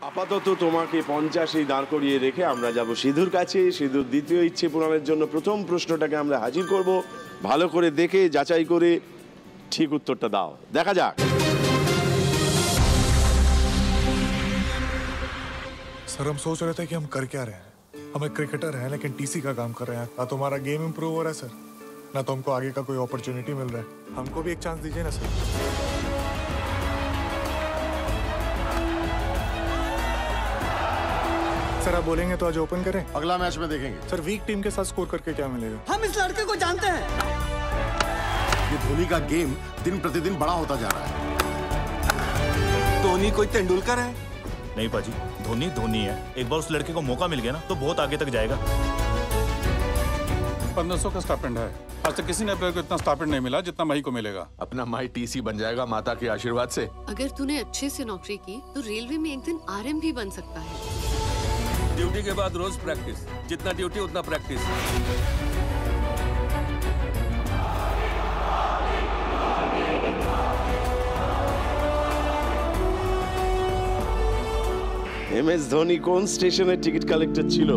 আপাতত তোমাকে 50-এই দাঁড় করিয়ে রেখে আমরা যাব সিধুর কাছে। সিধুর দ্বিতীয় ইচ্ছে পূরণের জন্য প্রথম প্রশ্নটাকে আমরা হাজির করব। ভালো করে দেখে যাচাই করে ঠিক উত্তরটা দাও, দেখা যাক। सर, हम सोच रहे थे कि हम कर क्या रहे हैं। हम एक क्रिकेटर हैं लेकिन टीसी का काम कर रहे हैं। ना तो हमारा गेम इंप्रूव हो रहा है सर, ना तो हमको आगे का कोई अपॉर्चुनिटी मिल रहा है। हमको भी एक चांस दीजिए ना सर। सर, आप बोलेंगे तो आज ओपन करें, अगला मैच में देखेंगे। सर, वीक टीम के साथ स्कोर करके क्या मिलेगा? हम इस लड़के को जानते हैं। ये धोनी का गेम दिन प्रतिदिन बड़ा होता जा रहा है। धोनी कोई तेंदुलकर है? नहीं पाजी, धोनी धोनी है। एक बार उस लड़के को मौका मिल गया ना तो बहुत आगे तक जाएगा। 1500 का स्टाइपेंड है। आज तक किसी ने प्लेयर को इतना स्टाइपेंड नहीं मिला जितना माही को मिलेगा। अपना माही टीसी बन जाएगा माता के आशीर्वाद से। अगर तूने अच्छे से नौकरी की तो रेलवे में एक दिन RM भी बन सकता है। ड्यूटी के बाद रोज प्रैक्टिस, जितना ड्यूटी उतना प्रैक्टिस। MS ধোনি কোন স্টেশনের টিকিট কালেক্টর ছিল?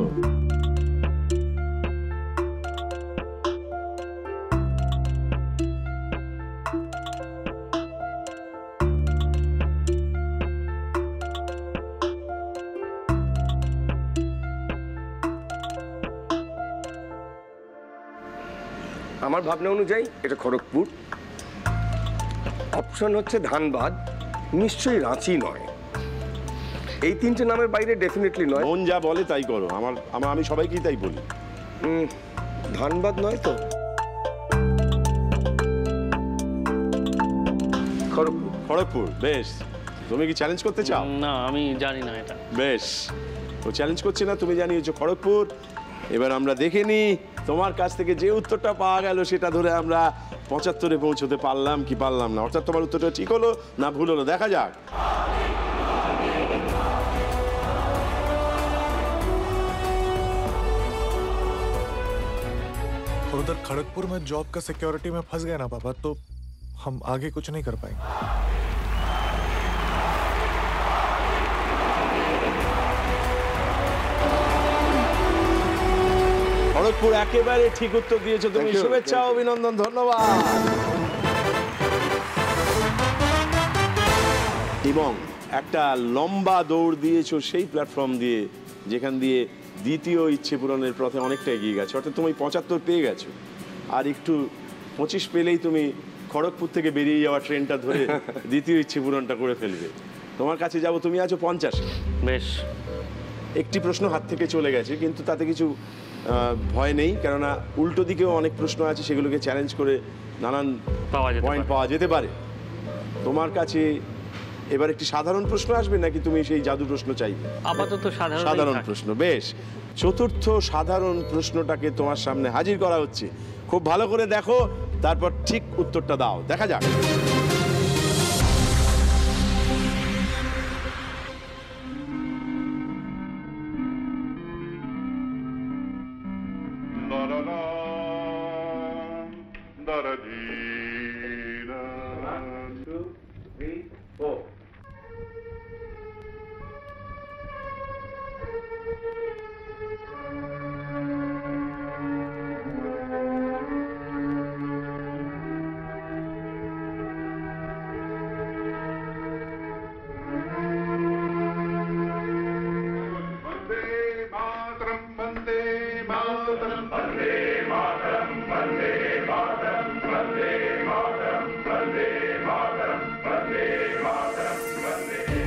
আমার ভাবনা অনুযায়ী এটা খড়গপুর। অপশন হচ্ছে ধানবাদ, নিশ্চয়ই রাঁচি নয়। এই তিনটে নামের বাইরে ডেফিনেটলি নয়। মন যা বলে তাই করো, আমি সবাইকেই তাই বলি। ধানবাদ নয় তো, খড়গপুর। খড়গপুর, বেশ। তুমি কি চ্যালেঞ্জ করতে চাও? না, আমি জানি না এটা। বেশ, ও চ্যালেঞ্জ করছে না, তুমি জানিয়েছো খড়গপুর। এবার আমরা দেখে নিই তোমার কাছ থেকে যে উত্তরটা পাওয়া গেল সেটা ধরে আমরা 75-এ পৌঁছতে পারলাম কি পারলাম না, অর্থাৎ তোমার উত্তরটা ঠিক হলো না ভুল হলো, দেখা যাক। उधर खड़गपुर में जॉब का सिक्योरिटी में फंस गए ना पापा, तो हम आगे कुछ नहीं कर पाएंगे। খড়গপুর একেবারে ঠিক উত্তর দিয়েছো তুমি, শুভেচ্ছা অভিনন্দন, ধন্যবাদ। এবং একটা লম্বা দৌড় দিয়েছো সেই প্ল্যাটফর্ম দিয়ে যেখান দিয়ে দ্বিতীয় ইচ্ছে পূরণের পথে অনেকটা এগিয়ে গেছো, অর্থাৎ তুমি 75 পেয়ে গেছো, আর একটু 25 পেলেই তুমি খড়গপুর থেকে বেরিয়ে যাওয়া ট্রেনটা ধরে দ্বিতীয় ইচ্ছে পূরণটা করে ফেলবে। তোমার কাছে যাবো, তুমি আছো 50। বেশ, একটি প্রশ্ন হাত থেকে চলে গেছে, কিন্তু তাতে কিছু ভয় নেই, কেননা উল্টো দিকেও অনেক প্রশ্ন আছে, সেগুলোকে চ্যালেঞ্জ করে নানান পয়েন্ট পাওয়া যেতে পারে। তোমার কাছে এবার একটি সাধারণ প্রশ্ন আসবে নাকি তুমি সেই জাদু প্রশ্ন চাইবে? আপাতত সাধারণ প্রশ্ন। বেশ, চতুর্থ সাধারণ প্রশ্নটাকে তোমার সামনে হাজির করা হচ্ছে। খুব ভালো করে দেখো, তারপর ঠিক উত্তরটা দাও, দেখা যাক।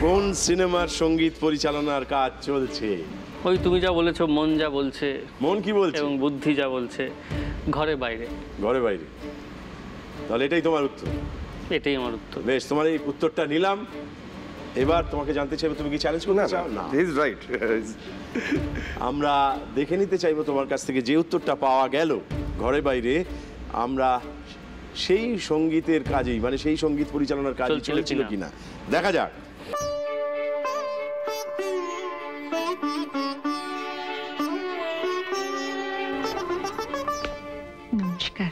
কোন সিনেমার সঙ্গীত পরিচালনার কাজ চলছে? ওই তুমি যা বলেছো, মন যা বলছে। মন কি বলছে? এবং বুদ্ধি যা বলছে। ঘরে বাইরে। ঘরে বাইরে, তাহলে এটাই তোমার উত্তর? এটাই আমার উত্তর। বেশ, তোমার এই উত্তরটা নিলাম। এবার তোমাকে জানতে চাইবো, তুমি কি চ্যালেঞ্জ করতে চাও? না, হি ইজ রাইট। আমরা দেখে নিতে চাইবো তোমার কাছ থেকে যে উত্তরটা পাওয়া গেল ঘরে বাইরে, আমরা সেই সঙ্গীতের কাজেই, মানে সেই সঙ্গীত পরিচালনার কাজই চলেছিল কিনা, দেখা যাক। নমস্কার।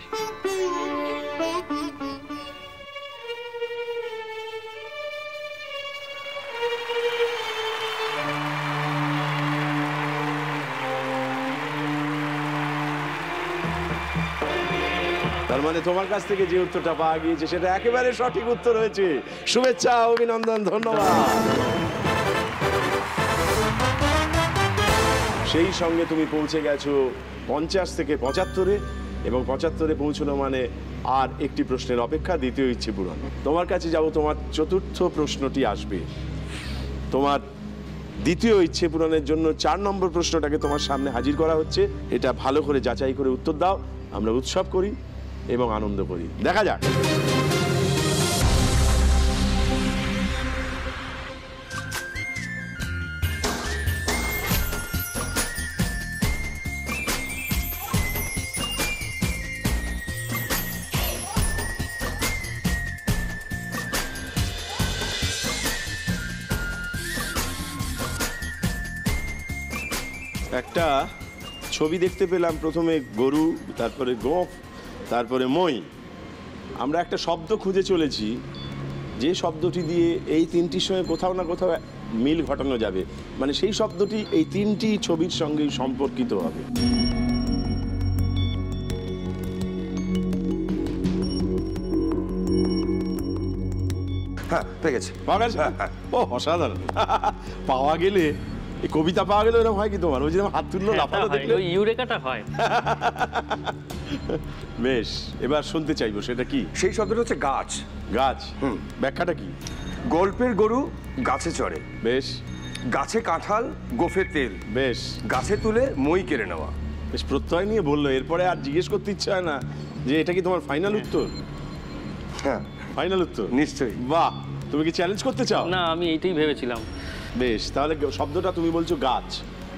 তার মানে তোমার কাছ থেকে যে উত্তরটা পাওয়া গিয়েছে সেটা একেবারে সঠিক উত্তর হয়েছে। শুভেচ্ছা, অভিনন্দন, ধন্যবাদ। সেই সঙ্গে তুমি পৌঁছে গেছো 50 থেকে 75-এ, এবং 75-এ পৌঁছানো মানে আর একটি প্রশ্নের অপেক্ষা, দ্বিতীয় ইচ্ছে পূরণ। তোমার কাছে যাব, তোমার চতুর্থ প্রশ্নটি আসবে। তোমার দ্বিতীয় ইচ্ছে পূরণের জন্য 4 নম্বর প্রশ্নটাকে তোমার সামনে হাজির করা হচ্ছে। এটা ভালো করে যাচাই করে উত্তর দাও, আমরা উৎসব করি এবং আনন্দ করি, দেখা যাক। একটা ছবি দেখতে পেলাম, প্রথমে গরু, তারপরে গোঁফ, তারপরে মই। আমরা একটা শব্দ খুঁজে চলেছি, যে শব্দটি দিয়ে এই তিনটির সঙ্গে কোথাও না কোথাও মিল ঘটানো যাবে, মানে সেই শব্দটি এই তিনটি ছবির সঙ্গে সম্পর্কিত হবে। হ্যাঁ, পেয়ে গেছি। পাওয়া গেছে? ও অসাধারণ। পাওয়া গেলে, এই কবিতা পাওয়া গেলে এরকম হয় কি তোমার? ওই যে হাত তুললো, লাফালো দেখলে ওই ইউরেকাটা হয়। বেশ, এবার শুনতে চাইবো সেটা কি। সেই শব্দটা হচ্ছে গাছ। গাছ, ব্যাখ্যাটা কি? গল্পের গরু গাছে চড়ে। বেশ। গাছে কাঁঠাল, গোফে তেল। বেশ। গাছে তুলে মই কেড়ে নেওয়া। বেশ, প্রত্যয় নিয়ে বললো, এরপরে আর জিজ্ঞেস করতে ইচ্ছা হয় না যে এটা কি তোমার ফাইনাল উত্তর? হ্যাঁ, ফাইনাল উত্তর। নিশ্চয়ই। বাহ, তুমি কি চ্যালেঞ্জ করতে চাও? না, আমি এইটাই ভেবেছিলাম। বেশ, তাহলে শব্দটা তুমি বলছো গাছ,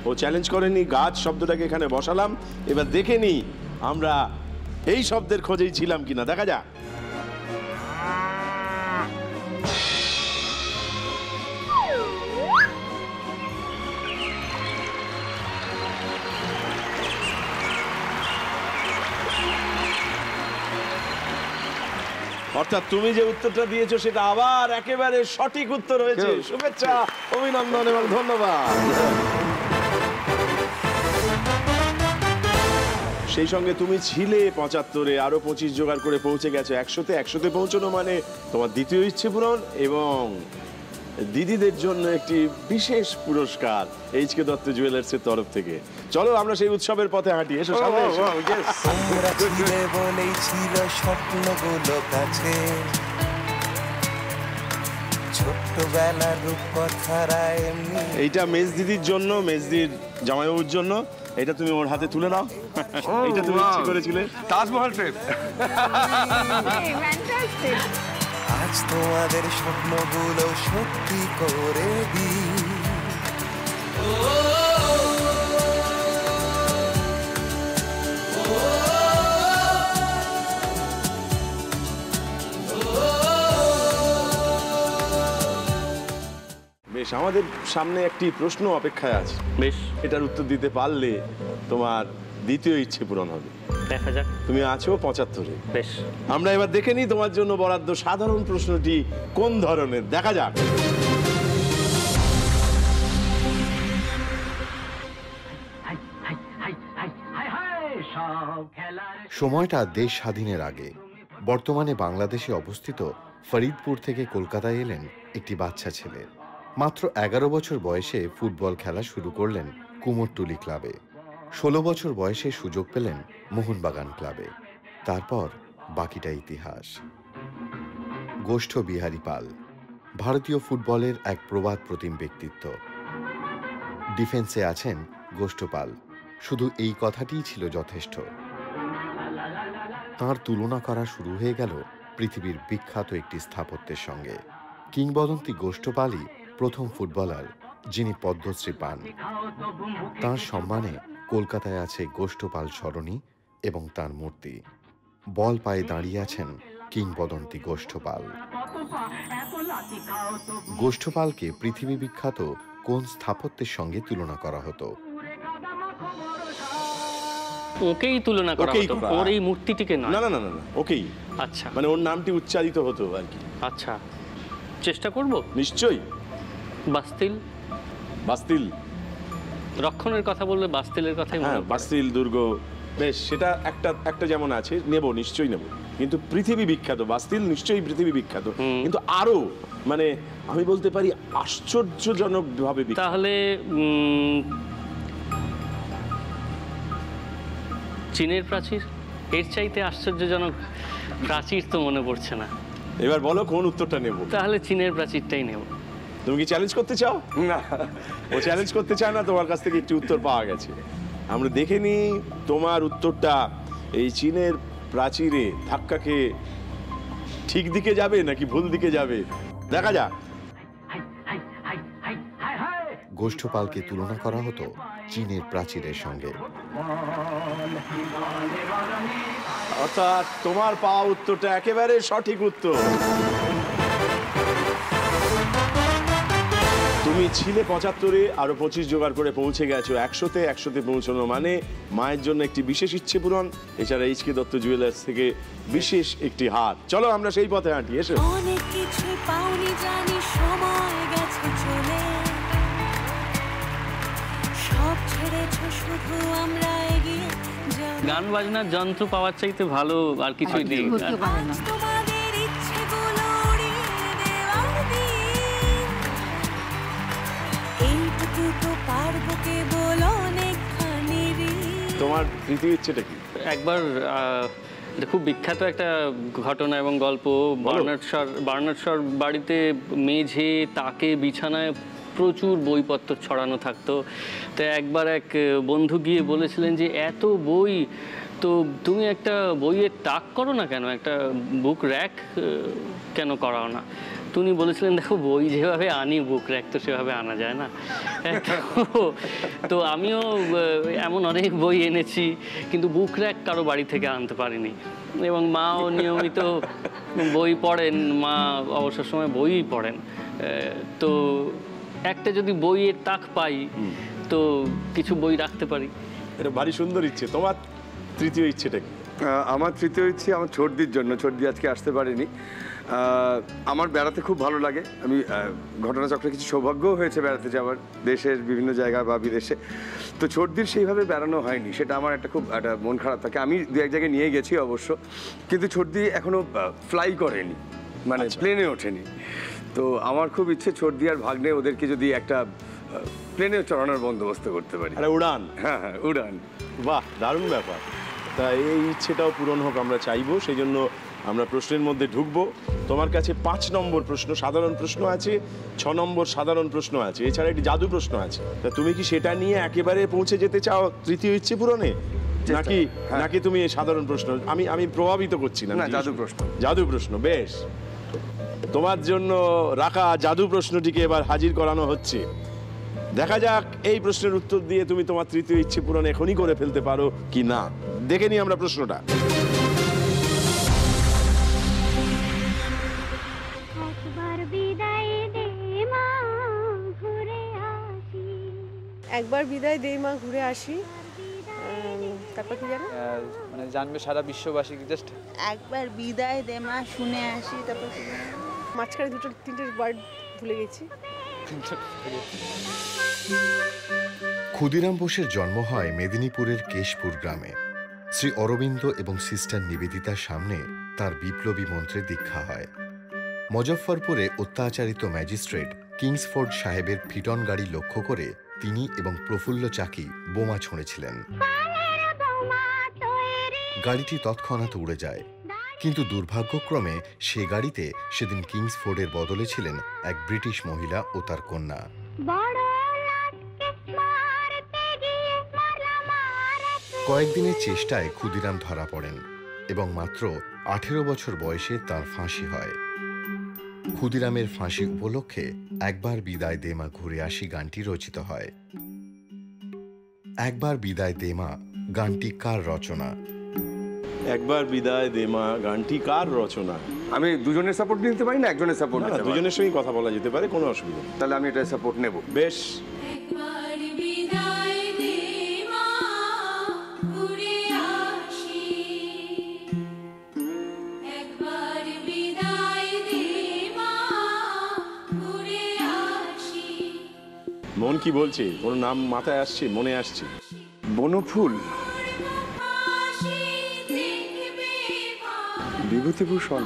ও চ্যালেঞ্জ করেনি, গাছ শব্দটাকে এখানে বসালাম। এবার দেখে নিই আমরা এই শব্দের খোঁজেই ছিলাম কিনা, দেখা যাক। অর্থাৎ তুমি যে উত্তরটা দিয়েছো সেটা আবার একেবারে সঠিক উত্তর হয়েছে। শুভেচ্ছা, অভিনন্দন এবং ধন্যবাদ। সেই সঙ্গে তুমি ছিলে 75-এ, আরো 25 জোগাড় করে পৌঁছে গেছো 100-তে পৌঁছানো মানে তোমার দ্বিতীয় ইচ্ছে পূরণ এবং দিদিদের জন্য একটি বিশেষ পুরস্কার এইচকে দত্ত জুয়েলার্সের তরফ থেকে। চলো আমরা সেই উৎসবের পথে হাঁটি। এসো সামনে এসো। বলেই ছিল স্বপ্নগুলো কাছে, ছোট্টবেলার রূপকথারা এমনি। এইটা মেজ দিদির জন্য, মেজদির জামাইবাবুর জন্য। এটা তুমি ওর হাতে তুলে নাও। এটা তুমি ইচ্ছে করেছিলে। তাজমহল ট্রিপ। আজ তোমাদের স্বপ্নগুলো সত্যি করে দিই। বেশ, আমাদের সামনে একটি প্রশ্ন অপেক্ষায় আছে। বেশ, এটার উত্তর দিতে পারলে তোমার দ্বিতীয় ইচ্ছে পূরণ হবে। দেখা যাক। তুমি আছো 75-এ। বেশ, আমরা এবার দেখে নিই তোমার জন্য বরাদ্দ সাধারণ প্রশ্নটি কোন ধরনের। দেখা যাক। সময়টা দেশ স্বাধীনের আগে। বর্তমানে বাংলাদেশে অবস্থিত ফরিদপুর থেকে কলকাতায় এলেন একটি বাচ্চা ছেলে। মাত্র 11 বছর বয়সে ফুটবল খেলা শুরু করলেন কুমোরটুলি ক্লাবে। 16 বছর বয়সে সুযোগ পেলেন মোহনবাগান ক্লাবে। তারপর বাকিটা ইতিহাস। গোষ্ঠ বিহারী পাল ভারতীয় ফুটবলের এক প্রবাদ প্রতিম ব্যক্তিত্ব। ডিফেন্সে আছেন গোষ্ঠ পাল, শুধু এই কথাটিই ছিল যথেষ্ট। তাঁর তুলনা করা শুরু হয়ে গেল পৃথিবীর বিখ্যাত একটি স্থাপত্যের সঙ্গে। কিংবদন্তি গোষ্ঠ পালই প্রথম ফুটবলার যিনি পদ্মশ্রী পান। তাঁর সম্মানে কলকাতায় আছে গোষ্ঠপাল সরণি এবং তার মূর্তি। বল পায়ে দাঁড়িয়ে আছেন কিংবদন্তি গোষ্ঠপাল। গোষ্ঠপালকে পৃথিবী বিখ্যাত কোন স্থাপত্যের সঙ্গে তুলনা করা হতো? ওকেই তুলনা করা হতো, ওর এই মূর্তিটিকে নয়। না না না না, ওকেই। আচ্ছা, মানে ওর নামটি উচ্চারিত হতো আর কি। আচ্ছা, চেষ্টা করব। নিশ্চয়ই। বাস্তিল। বাস্তিল রক্ষণের কথা বললে বাস্তিলের কথাই মনে পড়ে। বাস্তিল দুর্গ, বেশ, সেটা একটা যেমন আছে, নেব, নিশ্চয়ই নেব। কিন্তু পৃথিবী বিখ্যাত বাস্তিল নিশ্চয়ই পৃথিবী বিখ্যাত, কিন্তু আরো মানে আমি বলতে পারি আশ্চর্যজনক ভাবে। তাহলে চীনের প্রাচীর, এর চাইতে আশ্চর্যজনক প্রাচীর তো মনে পড়ছে না। এবার বলো কোন উত্তরটা নেব। তাহলে চীনের প্রাচীরটাই নেব। তুমি কি চ্যালেঞ্জ করতে চাও? না, ও চ্যালেঞ্জ করতে চায় না। তোমার কাছ থেকে একটি উত্তর পাওয়া গেছে। আমরা দেখে নিই তোমার উত্তরটা এই চীনের প্রাচীরে ধাক্কা খেয়ে ঠিক দিকে যাবে নাকি ভুল দিকে যাবে। দেখা যাক। গোষ্ঠপালকে তুলনা করা হতো চীনের প্রাচীরের সঙ্গে। অর্থাৎ তোমার পাওয়া উত্তরটা একেবারে সঠিক উত্তর। তুমি ছিলে 75-এ, আরো 25 জোগাড় করে পৌঁছে গেছো 100-তে পৌঁছানো মানে মায়ের জন্য একটি বিশেষ ইচ্ছে পূরণ, এছাড়া এইচকে দত্ত জুয়েলার্স থেকে বিশেষ একটি হার। চলো আমরা সেই পথে হাঁটি। এসো। অনেক কিছু পাওনি জানি, সময় গেছে চলে, সব ছেড়েছো শুধু আমরা এগিয়ে যাব। গান বাজনার যন্ত্র পাওয়ার চাইতে ভালো আর কিছুই নেই। তোমাদের ইচ্ছেগুলো উড়িয়ে দেওয়ার দিন, এইটুকু তো পারবো কেবল অনেকখানি ঋণ। তোমার তৃতীয় ইচ্ছেটা কি? একবার খুব বিখ্যাত একটা ঘটনা এবং গল্প। বার্নার্ড শর বাড়িতে মেঝে, তাকে, বিছানায় প্রচুর বইপত্র ছড়ানো থাকতো। তো একবার এক বন্ধু গিয়ে বলেছিলেন যে এত বই, তো তুমি একটা বইয়ের তাক করো না কেন, একটা বুক র্যাক কেন করাও না। তো উনি বলেছিলেন দেখো বই যেভাবে আনি বুক র্যাক তো সেভাবে আনা যায় না। তো আমিও এমন অনেক বই এনেছি কিন্তু বুক র্যাক কারো বাড়ি থেকে আনতে পারিনি। এবং মাও নিয়মিত বই পড়েন, মা অবসর সময় বইই পড়েন। তো একটা যদি বইয়ের তাক পাই তো কিছু বই রাখতে পারি। এটা ভারী সুন্দর ইচ্ছে। তোমার তৃতীয় ইচ্ছেটা কি? আমার তৃতীয় ইচ্ছে আমার ছোটদির জন্য। ছোটদি আজকে আসতে পারেনি। আমার বেড়াতে খুব ভালো লাগে। আমি ঘটনাচক্রে কিছু সৌভাগ্যও হয়েছে বেড়াতে যাওয়ার, দেশের বিভিন্ন জায়গায় বা বিদেশে। তো ছোটদির সেইভাবে বেড়ানো হয়নি, সেটা আমার একটা খুব একটা মন খারাপ থাকে। আমি দু এক জায়গায় নিয়ে গেছি অবশ্য, কিন্তু ছোটদি এখনও ফ্লাই করেনি, মানে প্লেনে ওঠেনি। তো আমার খুব ইচ্ছে ছোটদি আর ভাগ্নে ওদেরকে যদি একটা প্লেনে চড়ানোর বন্দোবস্ত করতে পারি। আরে উড়ান। হ্যাঁ হ্যাঁ, উড়ান। বাহ, দারুণ ব্যাপার। তা এই ইচ্ছেটাও পূরণ হোক আমরা চাইবো, সেই জন্য আমরা প্রশ্নের মধ্যে ঢুকবো। তোমার কাছে 5 নম্বর প্রশ্ন সাধারণ প্রশ্ন আছে, 6 নম্বর সাধারণ প্রশ্ন আছে, এছাড়া একটি জাদু প্রশ্ন আছে। তা তুমি কি সেটা নিয়ে একেবারে পৌঁছে যেতে চাও তৃতীয় ইচ্ছে পূরণে, নাকি তুমি সাধারণ প্রশ্ন? আমি প্রভাবিত করছি না। জাদু প্রশ্ন। জাদু প্রশ্ন, বেশ। তোমার জন্য রাখা জাদু প্রশ্নটিকে এবার হাজির করানো হচ্ছে। দেখা যাক এই প্রশ্নের উত্তর দিয়ে তুমি তোমার তৃতীয় ইচ্ছে পূরণ এখনই করে ফেলতে পারো কি না। দেখে নিই আমরা প্রশ্নটা। একবার বিদায় দেই মা, ঘুরে আসি। তারপর কি জানো, মানে জানবে সারা বিশ্ববাসী। জাস্ট একবার বিদায় দে মা, শুনে আসি। তারপর মাঝখানে 2-3টে ওয়ার্ড ভুলে গেছি। ক্ষুদিরাম বোসের জন্ম হয় মেদিনীপুরের কেশপুর গ্রামে। শ্রী অরবিন্দ এবং সিস্টার নিবেদিতার সামনে তার বিপ্লবী মন্ত্রে দীক্ষা হয়। মুজফ্ফরপুরে অত্যাচারিত ম্যাজিস্ট্রেট কিংসফোর্ড সাহেবের ফিটন গাড়ি লক্ষ্য করে তিনি এবং প্রফুল্ল চাকি বোমা ছুঁড়েছিলেন। গাড়িটি তৎক্ষণাৎ উড়ে যায়, কিন্তু দুর্ভাগ্যক্রমে সে গাড়িতে সেদিন কিংসফোর্ডের বদলে ছিলেন এক ব্রিটিশ মহিলা ও তার কন্যা। কয়েকদিনের চেষ্টায় ক্ষুদিরাম ধরা পড়েন এবং মাত্র 18 বছর বয়সে তার ফাঁসি হয়। ক্ষুদিরামের ফাঁসি উপলক্ষে একবার বিদায় দে মা, ঘুরে আসি গানটি রচিত হয়। একবার বিদায় দে মা গানটি কার রচনা? একবার বিদায় দে মা গানটি কার রচনা? আমি দুজনের সাপোর্ট নিতে পারি না একজনের সাপোর্ট? দুজনের সঙ্গে কথা বলা যেতে পারে, কোনো অসুবিধা নেই। তাহলে আমি এটা সাপোর্ট নেব। বেশ। মন কি বলছে? কোনো নাম মাথায় আসছে, মনে আসছে? বনফুল, বিভূতিভূষণ।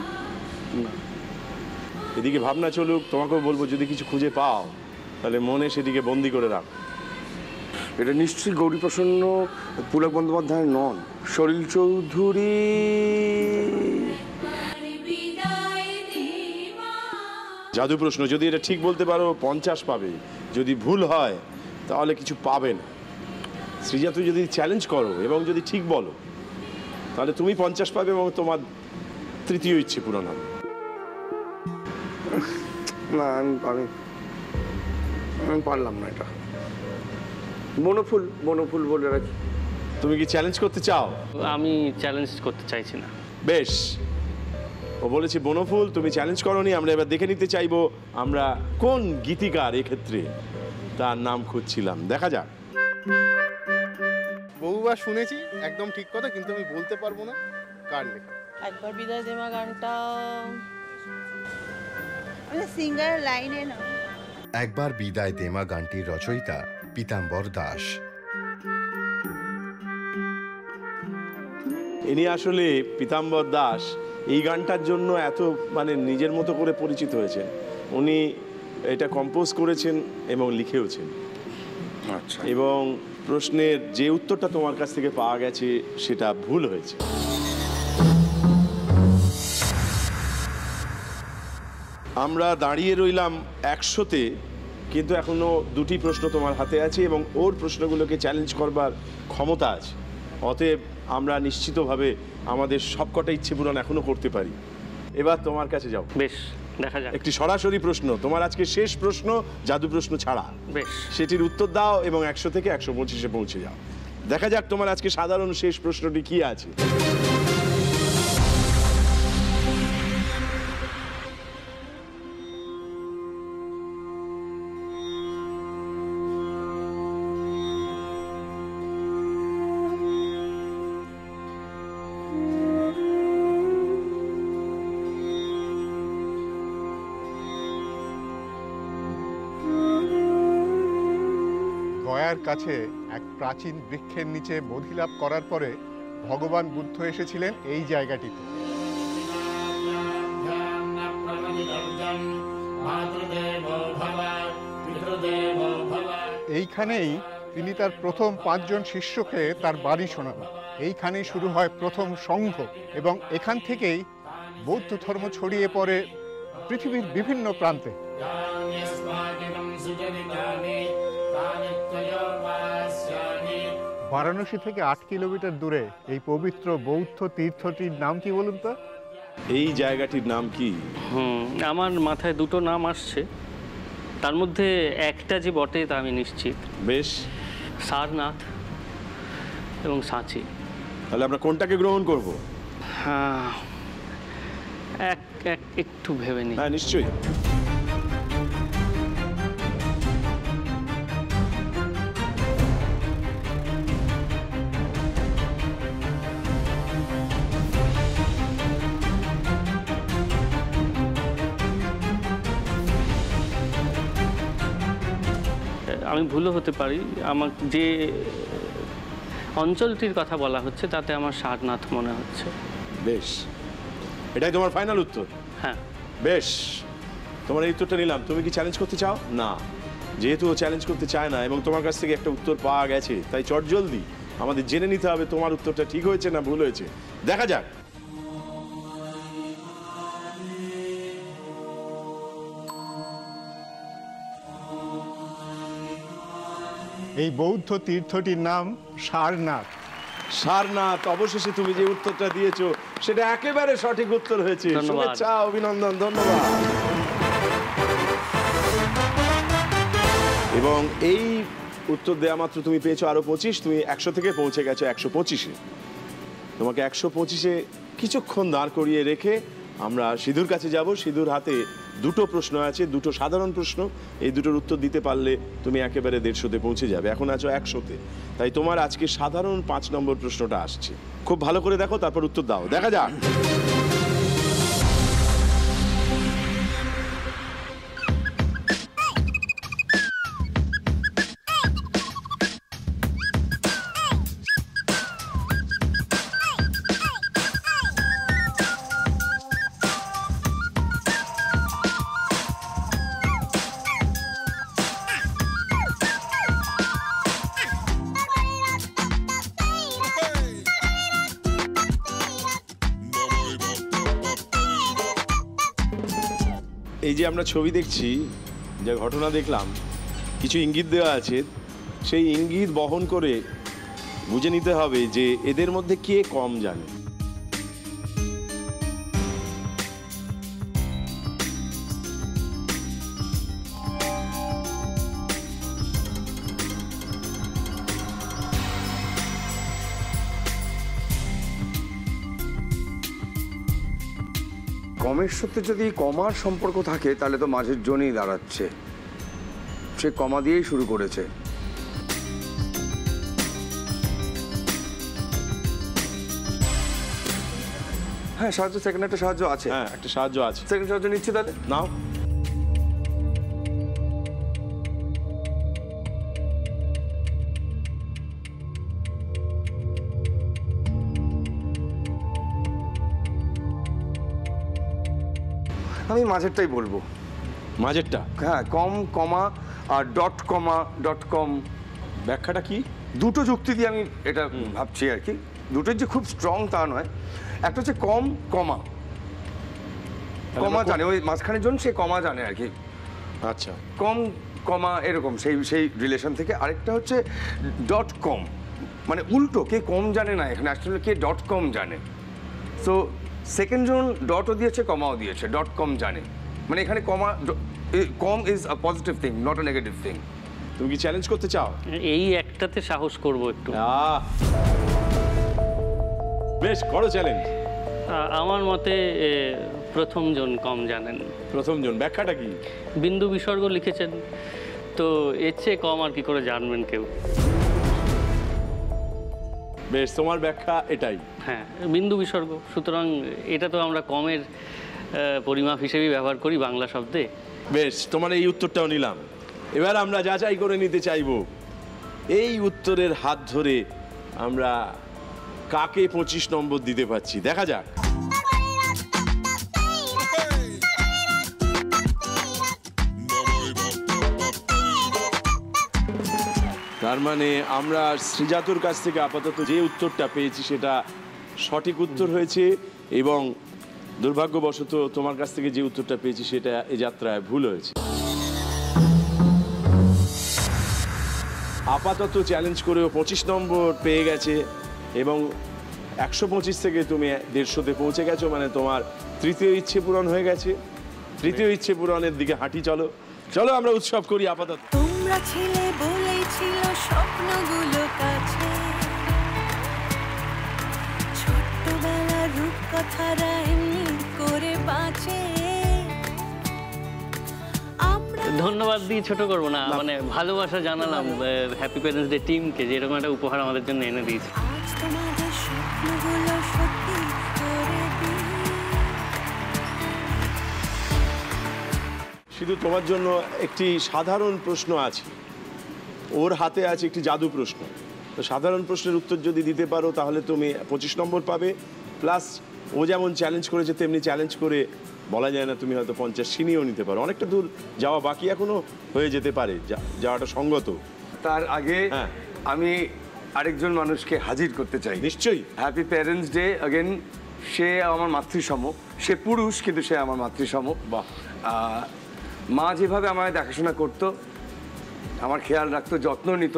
এদিকে ভাবনা চলুক, তোমাকেও বলবো যদি কিছু খুঁজে পাও তাহলে মনে সেদিকে বন্দি করে রাখ। এটা নিশ্চয়ই গৌরীপ্রসন্ন, পুলক বন্দ্যোপাধ্যায় নন, সলিল চৌধুরী। জাদু প্রশ্ন, যদি এটা ঠিক বলতে পারো 50 পাবে, যদি ভুল হয় তাহলে কিছু পাবে না। সৃজা, তুই যদি চ্যালেঞ্জ করো এবং যদি ঠিক বলো তাহলে তুমি 50 পাবে এবং তোমার তৃতীয় ইচ্ছে পূরণ হবে। না, আমি পারলাম না এটা। বনফুল, বনফুল বলে রাখি। তুমি কি চ্যালেঞ্জ করতে চাও? আমি চ্যালেঞ্জ করতে চাইছি না। বেশ, ও বলেছে বনফুল, তুমি চ্যালেঞ্জ করোনি। আমরা এবার দেখে নিতে চাইবো আমরা কোন গীতিকার এক্ষেত্রে তার নাম খুঁজছিলাম। দেখা যাক। বহুবার শুনেছি, একদম ঠিক কথা, কিন্তু আমি বলতে পারবো না কার লেখা। একবার বিদায় দে মা গানটা সিঙ্গার লাইনে না। একবার বিদায় দে মা গানটির রচয়িতা পীতাম্বর দাস। ইনি আসলে পীতাম্বর দাস এই গানটার জন্য এত মানে নিজের মতো করে পরিচিত হয়েছেন। উনি এটা কম্পোজ করেছেন এবং লিখেওছেন। আচ্ছা। এবং প্রশ্নের যে উত্তরটা তোমার কাছ থেকে পাওয়া গেছে সেটা ভুল হয়েছে। আমরা দাঁড়িয়ে রইলাম 100-তে, কিন্তু এখনো 2টি প্রশ্ন তোমার হাতে আছে এবং ওর প্রশ্নগুলোকে চ্যালেঞ্জ করবার ক্ষমতা আছে। অতএব আমরা নিশ্চিতভাবে আমাদের সবকটা ইচ্ছে পূরণ এখনো করতে পারি। এবার তোমার কাছে যাও। বেশ, দেখা যাক। একটি সরাসরি প্রশ্ন, তোমার আজকে শেষ প্রশ্ন, জাদু প্রশ্ন ছাড়া। বেশ, সেটির উত্তর দাও এবং 100 থেকে 125-এ পৌঁছে যাও। দেখা যাক তোমার আজকে সাধারণ শেষ প্রশ্নটি কি আছে। হিমালয়ের কাছে এক প্রাচীন বৃক্ষের নিচে বোধিলাভ করার পরে ভগবান বুদ্ধ এসেছিলেন এই জায়গাটিতে। এইখানেই তিনি তার প্রথম 5 জন শিষ্যকে তার বাণী শোনান। এইখানেই শুরু হয় প্রথম সংঘ এবং এখান থেকেই বৌদ্ধ ধর্ম ছড়িয়ে পড়ে পৃথিবীর বিভিন্ন প্রান্তে। বারাণসী থেকে 8 কিলোমিটার দূরে এই পবিত্র বৌদ্ধ তীর্থটির নাম কি বলুন তো? এই জায়গাটির নাম কি? আমার মাথায় দুটো নাম আসছে, তার মধ্যে একটা যে বটে তা আমি নিশ্চিত। বেশ, সারনাথ এবং সাঁচি। তাহলে আমরা কোনটাকে গ্রহণ করব? হ্যাঁ, একটু ভেবে নিই। হ্যাঁ, নিশ্চয়ই। আমি ভুলও হতে পারি, আমার যে অঞ্চলটির কথা বলা হচ্ছে তাতে আমার সারনাথ মনে হচ্ছে। বেশ, এটাই তোমার ফাইনাল উত্তর? হ্যাঁ। বেশ, তোমার এই উত্তরটা নিলাম। তুমি কি চ্যালেঞ্জ করতে চাও? না, যেহেতু ও চ্যালেঞ্জ করতে চায় না এবং তোমার কাছ থেকে একটা উত্তর পাওয়া গেছে, তাই চটজলদি আমাদের জেনে নিতে হবে তোমার উত্তরটা ঠিক হয়েছে না ভুল হয়েছে। দেখা যাক। এই বৌদ্ধ তীর্থটির নাম সারনাথ। সারনাথ, অবশেষে তুমি যে উত্তরটা দিয়েছো সেটা একেবারে সঠিক উত্তর হয়েছে। শুভেচ্ছা, অভিনন্দন, ধন্যবাদ। এবং এই উত্তর দেওয়া মাত্র তুমি পেয়েছো আরো 25। তুমি 100 থেকে পৌঁছে গেছো 125-এ। তোমাকে 125-এ কিছুক্ষণ দাঁড় করিয়ে রেখে আমরা সিধুর কাছে যাব। সিধুর হাতে দুটো প্রশ্ন আছে, দুটো সাধারণ প্রশ্ন। এই দুটোর উত্তর দিতে পারলে তুমি একেবারে 150-তে পৌঁছে যাবে। এখন আছো 100-তে, তাই তোমার আজকে সাধারণ 5 নম্বর প্রশ্নটা আসছে। খুব ভালো করে দেখো, তারপর উত্তর দাও। দেখা যাক। এই যে আমরা ছবি দেখছি, যে ঘটনা দেখলাম, কিছু ইঙ্গিত দেওয়া আছে। সেই ইঙ্গিত বহন করে বুঝে নিতে হবে যে এদের মধ্যে কে কম জানে। কমের সাথে যদি কমার সম্পর্ক থাকে তাহলে তো মাঝের জনই দাঁড়াচ্ছে। সে কমা দিয়েই শুরু করেছে। হ্যাঁ, সাহায্য, সেকেন্ড একটা সাহায্য আছে। হ্যাঁ, একটা সাহায্য আছে। সেকেন্ড সাহায্য নিচ্ছি, তাহলে নাও। আমি মাঝেরটাই বলবো। মাঝেরটা? হ্যাঁ, কম, কমা আর ডট কমা ডট কম। ব্যাখ্যাটা কি? দুটো যুক্তি দিয়ে আমি এটা ভাবছি আর কি। দুটোই যে খুব স্ট্রং তা নয়। একটা হচ্ছে কম, কমা। কমা জানে, ওই মাঝখানের জন সে কমা জানে আর কি। আচ্ছা, কম কমা এরকম সেই রিলেশন থেকে। আরেকটা হচ্ছে ডট কম, মানে উল্টো, কে কম জানে না এখানে, অ্যাকচুয়ালি কে ডট কম জানে। সো সেকেন্ড জন ডটও দিয়েছে, কমাও দিয়েছে, ডট কম জানে। মানে এখানে কমা, কম is a positive thing, not a negative thing. তুমি কি চ্যালেঞ্জ করতে চাও? এই একটাতে সাহস করব একটু। বেশ, করো চ্যালেঞ্জ। আমার মতে প্রথম জন কম জানেন। প্রথম জন, ব্যাখ্যাটা কি? বিন্দু বিসর্গ লিখেছেন, তো এর চেয়ে কম আর কি করে জানবেন কেউ। বেশ, তোমার ব্যাখ্যা এটাই? হ্যাঁ, বিন্দু বিসর্গ। সুতরাং এটা তো আমরা কমের পরিমাপ হিসেবেই ব্যবহার করি বাংলা শব্দে। বেশ, তোমার এই উত্তরটাও নিলাম। এবার আমরা যাচাই করে নিতে চাইব এই উত্তরের হাত ধরে আমরা কাকে 25 নম্বর দিতে পারছি, দেখা যাক। তার মানে আমরা শ্রীজাতুর কাছ থেকে আপাতত যে উত্তরটা পেয়েছি সেটা সঠিক উত্তর হয়েছে, এবং দুর্ভাগ্যবশত তোমার কাছ থেকে যে উত্তরটা পেয়েছি সেটা এই যাত্রায় ভুল হয়েছে। আপাতত চ্যালেঞ্জ করেও 25 নম্বর পেয়ে গেছে, এবং 125 থেকে তুমি 150-তে পৌঁছে গেছো, মানে তোমার তৃতীয় ইচ্ছে পূরণ হয়ে গেছে। তৃতীয় ইচ্ছে পূরণের দিকে হাঁটি, চলো চলো আমরা উৎসব করি আপাতত। তোমরা ছিলে বলেই ছিল স্বপ্নগুলো কাছে, ছোট্টবেলার রূপকথারা এমনি করে বাঁচে। ধন্যবাদ দিয়ে ছোট করবো না, মানে ভালোবাসা জানালাম হ্যাপি প্যারেন্টস ডে টিমকে, যে এরকম একটা উপহার আমাদের জন্য এনে দিয়েছে। আজ তোমাদের স্বপ্নগুলো সত্যি করে দিই। শুধু তোমার জন্য একটি সাধারণ প্রশ্ন আছে, ওর হাতে আছে একটি জাদু প্রশ্ন। তো সাধারণ প্রশ্নের উত্তর যদি দিতে পারো তাহলে তুমি 25 নম্বর পাবে, প্লাস ও যেমন চ্যালেঞ্জ করেছে তেমনি চ্যালেঞ্জ করে বলা যায় না তুমি হয়তো 50 ছিনিয়েও নিতে পারো। অনেকটা দূর যাওয়া বাকি এখনো, হয়ে যেতে পারে, যাওয়াটা সঙ্গত। তার আগে আমি আরেকজন মানুষকে হাজির করতে চাই। নিশ্চয়ই। Happy parents day again. সে আমার মাতৃসম, সে পুরুষ কিন্তু সে আমার মাতৃসম। বাহ। মা যেভাবে আমায় দেখাশোনা করতো, আমার খেয়াল রাখতো, যত্ন নিত,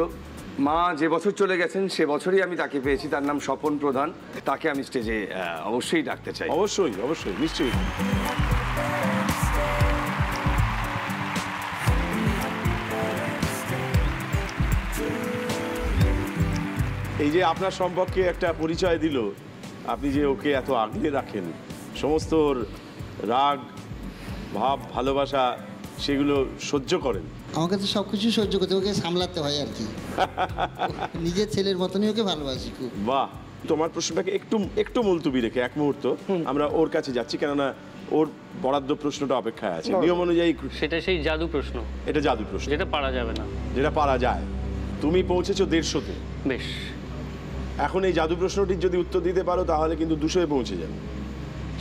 মা যে বছর চলে গেছেন সে বছরই আমি তাকে পেয়েছি। তার নাম স্বপন প্রধান। তাকে আমি স্টেজে অবশ্যই ডাকতে চাই। অবশ্যই অবশ্যই, নিশ্চয়ই। এই যে আপনার সম্পর্কে একটা পরিচয় দিল, আপনি যে ওকে এত আগলে রাখেন, সমস্ত রাগ ভাব ভালোবাসা সেগুলো সহ্য করেন। আমাকে তো সব কিছু সহ্য করতে, ওকে সামলাতে হয় আর কি। নিজের ছেলের মতনই ওকে ভালোবাসি খুব। বাহ। তোমার প্রশ্নটাকে একটু একটু মুলতুবি রেখে এক মুহূর্ত আমরা ওর কাছে যাচ্ছি, কেননা ওর বরাদ্দ প্রশ্নটা অপেক্ষায় আছে। নিয়ম অনুযায়ী সেটা সেই জাদু প্রশ্ন। এটা জাদু প্রশ্ন, যেটা পারা যাবে না, যেটা পারা যায়। তুমি পৌঁছেছো 150-তে। বেশ, এখন এই জাদু প্রশ্নটির যদি উত্তর দিতে পারো তাহলে কিন্তু 200-এ পৌঁছে যাবে।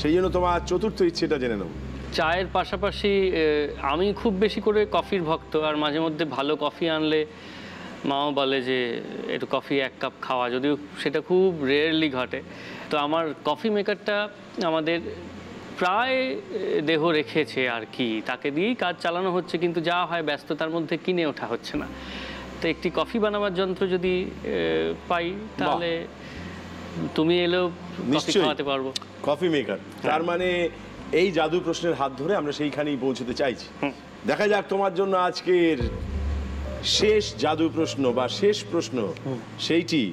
সেই জন্য তোমার চতুর্থ ইচ্ছেটা জেনে নাও। চায়ের পাশাপাশি আমি খুব বেশি করে কফির ভক্ত, আর মাঝে মধ্যে ভালো কফি আনলে মাও বলে যে একটু কফি 1 কাপ খাওয়া, যদিও সেটা খুব রেয়ারলি ঘটে। তো আমার কফি মেকারটা আমাদের প্রায় দেহ রেখেছে আর কি, তাকে দিয়েই কাজ চালানো হচ্ছে, কিন্তু যা হয় ব্যস্ততার মধ্যে কিনে ওঠা হচ্ছে না। তো একটি কফি বানাবার যন্ত্র যদি পাই তাহলে তুমি এলেও কফি খাওয়াতে পারবো। কফি মেকার, তার মানে এই জাদু প্রশ্নের হাত ধরে আমরা সেইখানেই পৌঁছতে চাইছি। দেখা যাক তোমার জন্য আজকের শেষ জাদু প্রশ্ন বা শেষ প্রশ্ন সেইটি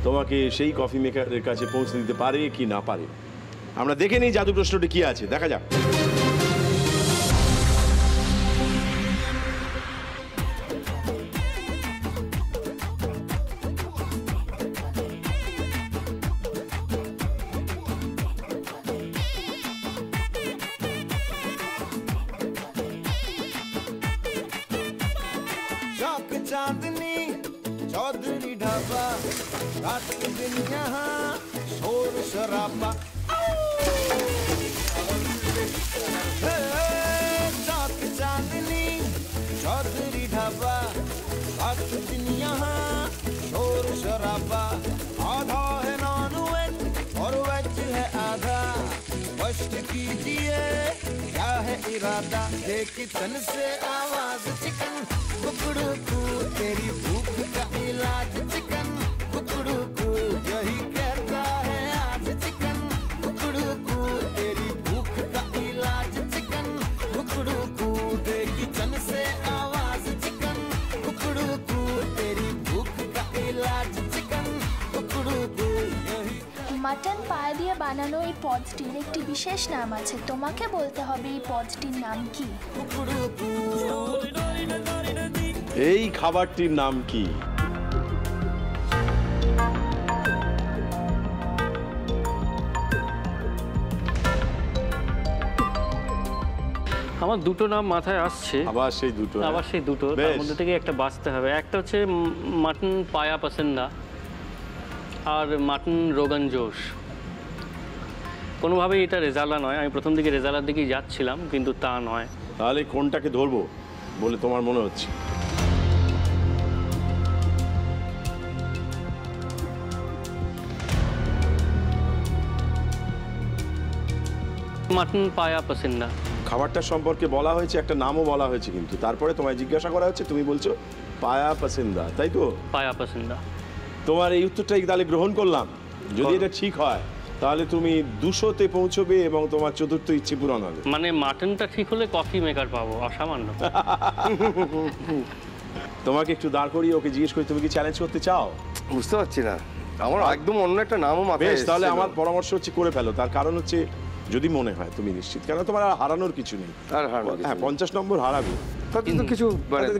তোমাকে সেই কফি মেকারের কাছে পৌঁছে দিতে পারে কি না পারে। আমরা দেখে নিই জাদু প্রশ্নটি কি আছে, দেখা যাক। चांदनी चौधरी ढाबा, रात दिन यहाँ शोर शराबा। चाक चांदनी चौधरी ढाबा, रात दिन यहाँ शोर शराबा। आधा है नॉन वेज और वेज है आधा, कष्ट कीजिए क्या है इरादा। देख तन से आवाज चिकन कुकड़ू को, तेरी भूख का इलाज चिकन कुकड़ू को, यही कहता है आज चिकन कुकड़ू को, तेरी भूख का इलाज चिकन कुकड़ू को। देखी तन से आवाज चिकन कुकड़ू को, तेरी भूख का इलाज चिकन कुकड़ू को। মাটন পা দিয়ে বানানো এই পদটির একটি বিশেষ নাম আছে, তোমাকে বলতে হবে এই পদটির নাম কি। এই খাবারটির নাম কি? আমার দুটো নাম মাথায় আসছে, আবার সেই দুটো, তার মধ্যে থেকে একটা বাঁচতে হবে। একটা হচ্ছে মাটন পায়া পসন্দা আর মাটন রোগান জোশ। কোনোভাবেই এটা রেজালা নয়, আমি প্রথম দিকে রেজালার দিকেই যাচ্ছিলাম, কিন্তু তা নয়। তাহলে কোনটাকে ধরবো বলে তোমার মনে হচ্ছে? মাটন পায়া পসন্দা। খাবারটার সম্পর্কে বলা হয়েছে, একটা নামও বলা হয়েছে, কিন্তু তারপরে তোমায় জিজ্ঞাসা করা হচ্ছে, তুমি বলছো পায়া পসন্দা, তাই তো? পায়া পসন্দা। তোমার এই উত্তরটাই তাহলে গ্রহণ করলাম। যদি এটা ঠিক হয় তাহলে তুমি 200-তে পৌঁছবে এবং তোমার চতুর্থ ইচ্ছে পূরণ হবে। মানে মাটনটা ঠিক হলে কফি মেকার পাবো, অসামান্য। তোমাকে একটু দাঁড় করিয়ে ওকে জিজ্ঞেস করি, তুমি কি চ্যালেঞ্জ করতে চাও? বুঝতে পারছি না, আমার একদম অন্য একটা নামও মাথায় বেশ, তাহলে আমার পরামর্শ হচ্ছে করে ফেলো। তার কারণ হচ্ছে যদি মনে হয় তুমি নিশ্চিত, কেন তোমার আর হারানোর কিছু নেই। হ্যাঁ, 50 নম্বর হারাবে,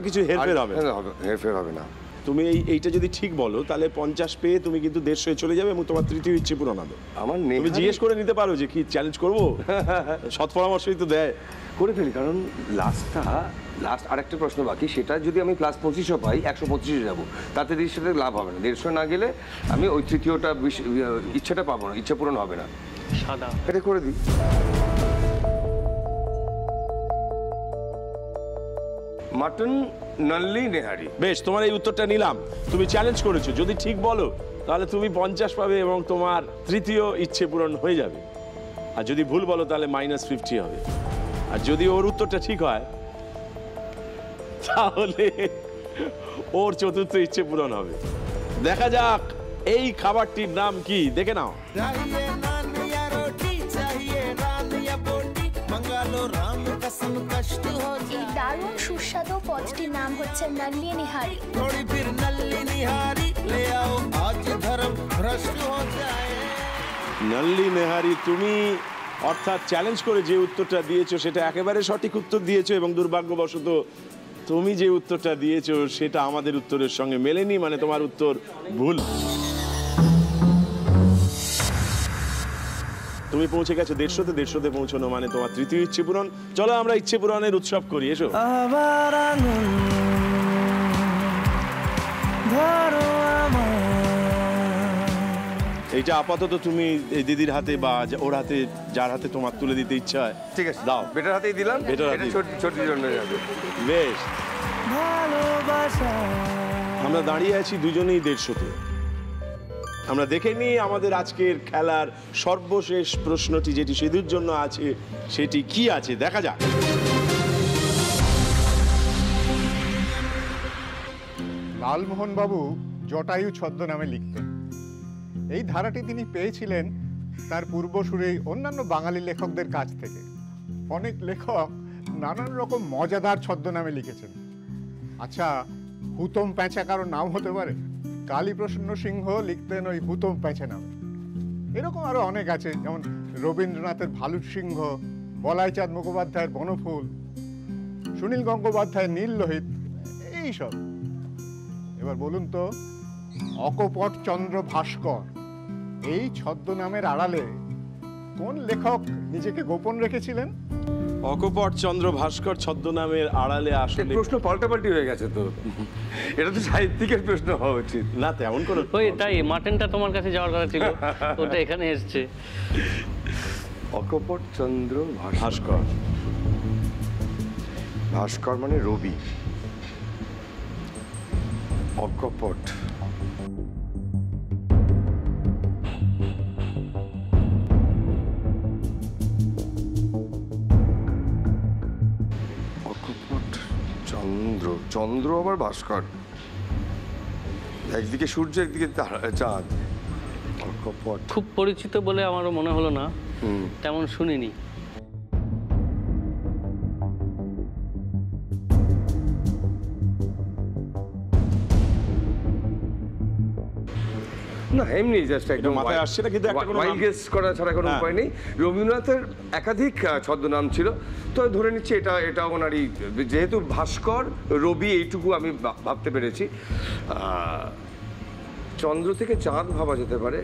কিছু হেরফের হবে না। তুমি এইটা যদি ঠিক বলো তাহলে 50 পেয়ে তুমি কিন্তু 150-এ চলে যাবে এবং তোমার তৃতীয় ইচ্ছে পূরণ হবে। তুমি জিজ্ঞেস করে নিতে পারো যে কি চ্যালেঞ্জ করবো। সৎ পরামর্শই তো দেয়। করে ফেলি, কারণ লাস্ট আরেকটা প্রশ্ন বাকি, সেটা যদি আমি +25 পাই 125-এ যাবো, তাতে সেটা লাভ হবে না। 150 না গেলে আমি ওই তৃতীয়টা ইচ্ছাটা পাবো না, ইচ্ছা পূরণ হবে না। সাদা এটা করে দিই। মাটন নল্লি নেহারি। বেশ, তোমার এই উত্তরটা নিলাম, তুমি চ্যালেঞ্জ করেছো। যদি ঠিক বলো তাহলে তুমি 50 পাবে এবং তোমার তৃতীয় ইচ্ছে পূরণ হয়ে যাবে। আর যদি ভুল বলো তাহলে -50 হবে। আর যদি ওর উত্তরটা ঠিক হয় তাহলে ওর চতুর্থ ইচ্ছে পূরণ হবে। দেখা যাক এই খাবারটির নাম কি, দেখে নাও। এই দারুণ সুস্বাদু পদটির নাম হচ্ছে নল্লি নিহারি। নল্লি নেহারি, তুমি অর্থাৎ চ্যালেঞ্জ করে যে উত্তরটা দিয়েছো সেটা একেবারে সঠিক উত্তর দিয়েছো, এবং দুর্ভাগ্যবশত তুমি যে উত্তরটা দিয়েছো সেটা আমাদের উত্তরের সঙ্গে মেলেনি, মানে তোমার উত্তর ভুল। তুমি পৌঁছে গেছো 150-তে, 150-তে পৌঁছানো মানে তোমার তৃতীয় ইচ্ছে পূরণ। চলো আমরা ইচ্ছে পূরণের উৎসব করি, এসো। এইটা আপাতত তুমি এই দিদির হাতে বা ওর হাতে, যার হাতে তোমার তুলে দিতে ইচ্ছা হয়, ঠিক আছে দাও। বেটার হাতেই দিলাম, বেটার হাতে ছোট জন্য যাবে। বেশ, আমরা দাঁড়িয়ে আছি দুজনেই 150-তে। আমরা দেখে নিই আমাদের আজকের খেলার সর্বশেষ প্রশ্নটি, যেটি সিধুর জন্য আছে, সেটি কি আছে, দেখা যাক। লালমোহন বাবু জটায়ু ছদ্মনামে লিখতেন। এই ধারাটি তিনি পেয়েছিলেন তার পূর্বসূরি অন্যান্য বাঙালি লেখকদের কাছ থেকে। অনেক লেখক নানান রকম মজাদার ছদ্মনামে লিখেছেন। আচ্ছা, হুতম প্যাঁচা কারো নাম হতে পারে? কালীপ্রসন্ন সিংহ লিখতেন ওই হুতম প্যাঁচা নামে। এরকম আরো অনেক আছে, যেমন রবীন্দ্রনাথের ভালুক সিংহ, বলাইচাঁদ মুখোপাধ্যায়ের বনফুল, সুনীল গঙ্গোপাধ্যায়ের নীল লোহিত, এইসব। এবার বলুন তো, অকপট চন্দ্র ভাস্কর এই ছদ্মনামের আড়ালে কোন লেখক নিজেকে গোপন রেখেছিলেন? অকপট চন্দ্র ভাস্কর ছদ্মনামের আড়ালে আসলে প্রশ্ন পাল্টাপাল্টি হয়ে গেছে তো। এটা তো সাহিত্যিকের প্রশ্ন হওয়া উচিত না, তেমন কোনো। ওই তাই মাটনটা তোমার কাছে যাওয়ার কথা ছিল, ওটা এখানে এসছে। অকপট চন্দ্র ভাস্কর, ভাস্কর মানে রবি, অকপট। চন্দ্র আবার ভাস্কর, একদিকে সূর্য একদিকে চাঁদ। খুব পরিচিত বলে আমারও মনে হলো না, তেমন শুনিনি। না, এমনি জাস্ট একদম মাথায় আসছে না, কিন্তু একটা কোনো ওয়াইল্ড গেস করা ছাড়া কোনো উপায় নেই। রবীন্দ্রনাথের একাধিক ছদ্মনাম ছিল, তো ধরে নিচ্ছি এটা ওনারই, যেহেতু ভাস্কর রবি এইটুকু আমি ভাবতে পেরেছি। চন্দ্র থেকে চাঁদ ভাবা যেতে পারে,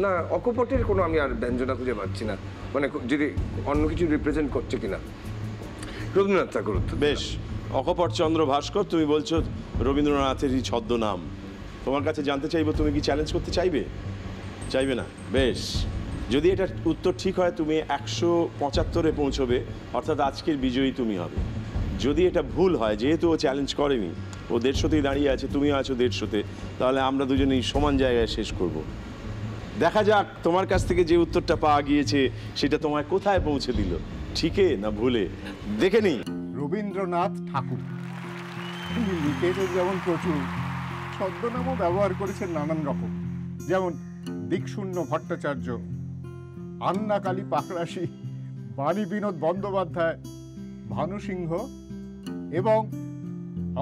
না, অকপটের কোনো আমি আর ব্যঞ্জনা খুঁজে পাচ্ছি না, মানে যদি অন্য কিছু রিপ্রেজেন্ট করছে কিনা। রবীন্দ্রনাথ ঠাকুর। বেশ, অকপট চন্দ্র ভাস্কর তুমি বলছো রবীন্দ্রনাথেরই ছদ্মনাম। তোমার কাছে জানতে চাইবো, তুমি কি চ্যালেঞ্জ করতে চাইবে? চাইবে না? বেশ, যদি এটার উত্তর ঠিক হয় তুমি 175-এ পৌঁছবে, অর্থাৎ আজকের বিজয়ী তুমি হবে। যদি এটা ভুল হয়, যেহেতু ও চ্যালেঞ্জ করেনি, ও 150তেই দাঁড়িয়ে আছে, তুমি আছো 150-তে, তাহলে আমরা দুজনেই সমান জায়গায় শেষ করব। দেখা যাক তোমার কাছ থেকে যে উত্তরটা পাওয়া গিয়েছে সেটা তোমায় কোথায় পৌঁছে দিল, ঠিকে না ভুলে, দেখে নিই। রবীন্দ্রনাথ ঠাকুর তিনি লিখেছেন যেমন প্রচুর, ছদ্মনামও ব্যবহার করেছেন নানান রকম, যেমন দিকশূন্য ভট্টাচার্য, আন্নাকালী পাকরাশি, বাণী বিনোদ বন্দ্যোপাধ্যায়, ভানু সিংহ এবং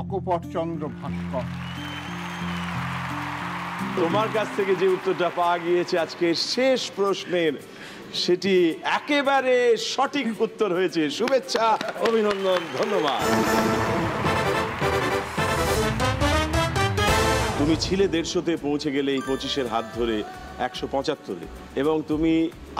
অকপট চন্দ্র ভাস্কর। তোমার কাছ থেকে যে উত্তরটা পাওয়া গিয়েছে আজকে শেষ প্রশ্নের, সেটি একেবারে সঠিক উত্তর হয়েছে। শুভেচ্ছা, অভিনন্দন, ধন্যবাদ। তুমি ছিলে 150-তে, পৌঁছে গেলে এই 25-এর হাত ধরে 175-এ, এবং তুমি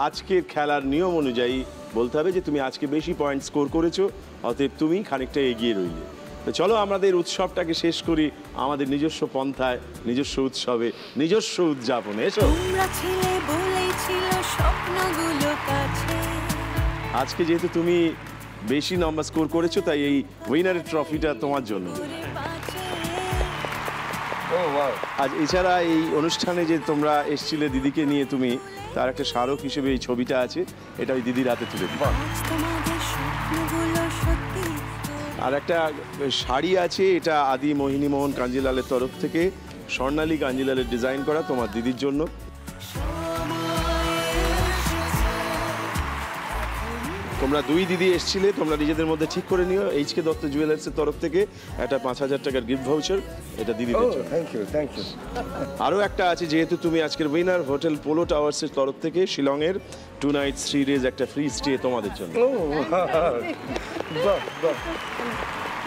আজকের খেলার নিয়ম অনুযায়ী বলতে হবে যে তুমি আজকে বেশি পয়েন্ট স্কোর করেছো, অতএব তুমি খানিকটা এগিয়ে রইলে। তো চলো আমাদের উৎসবটাকে শেষ করি আমাদের নিজস্ব পন্থায়, নিজস্ব উৎসবে, নিজস্ব উদযাপনে। এসো। আজকে যেহেতু তুমি বেশি নাম্বার স্কোর করেছো, তাই এই উইনারের ট্রফিটা তোমার জন্য। আজ এছাড়া এই অনুষ্ঠানে যে তোমরা এসছিলে দিদিকে নিয়ে, তুমি তার একটা স্মারক হিসেবে এই ছবিটা আছে, এটা ওই দিদির হাতে তুলে দিই। আর একটা শাড়ি আছে, এটা আদি মোহিনী মোহন কাঞ্জিলালের তরফ থেকে স্বর্ণালী কাঞ্জিলালের ডিজাইন করা, তোমার দিদির জন্য। তোমরা দুই দিদি এসেছিলে, তোমরা নিজেদের মধ্যে ঠিক করে নিও। এইচকে দত্ত জুয়েলার্সের তরফ থেকে একটা 5000 টাকার গিফট ভাউচার, এটা দিদিদের জন্য। Thank you, thank you. আরও একটা আছে, যেহেতু তুমি আজকের উইনার, হোটেল পোলো টাওয়ার্সের তরফ থেকে শিলংয়ের 2 nights 3 days একটা ফ্রি স্টে তোমাদের জন্য।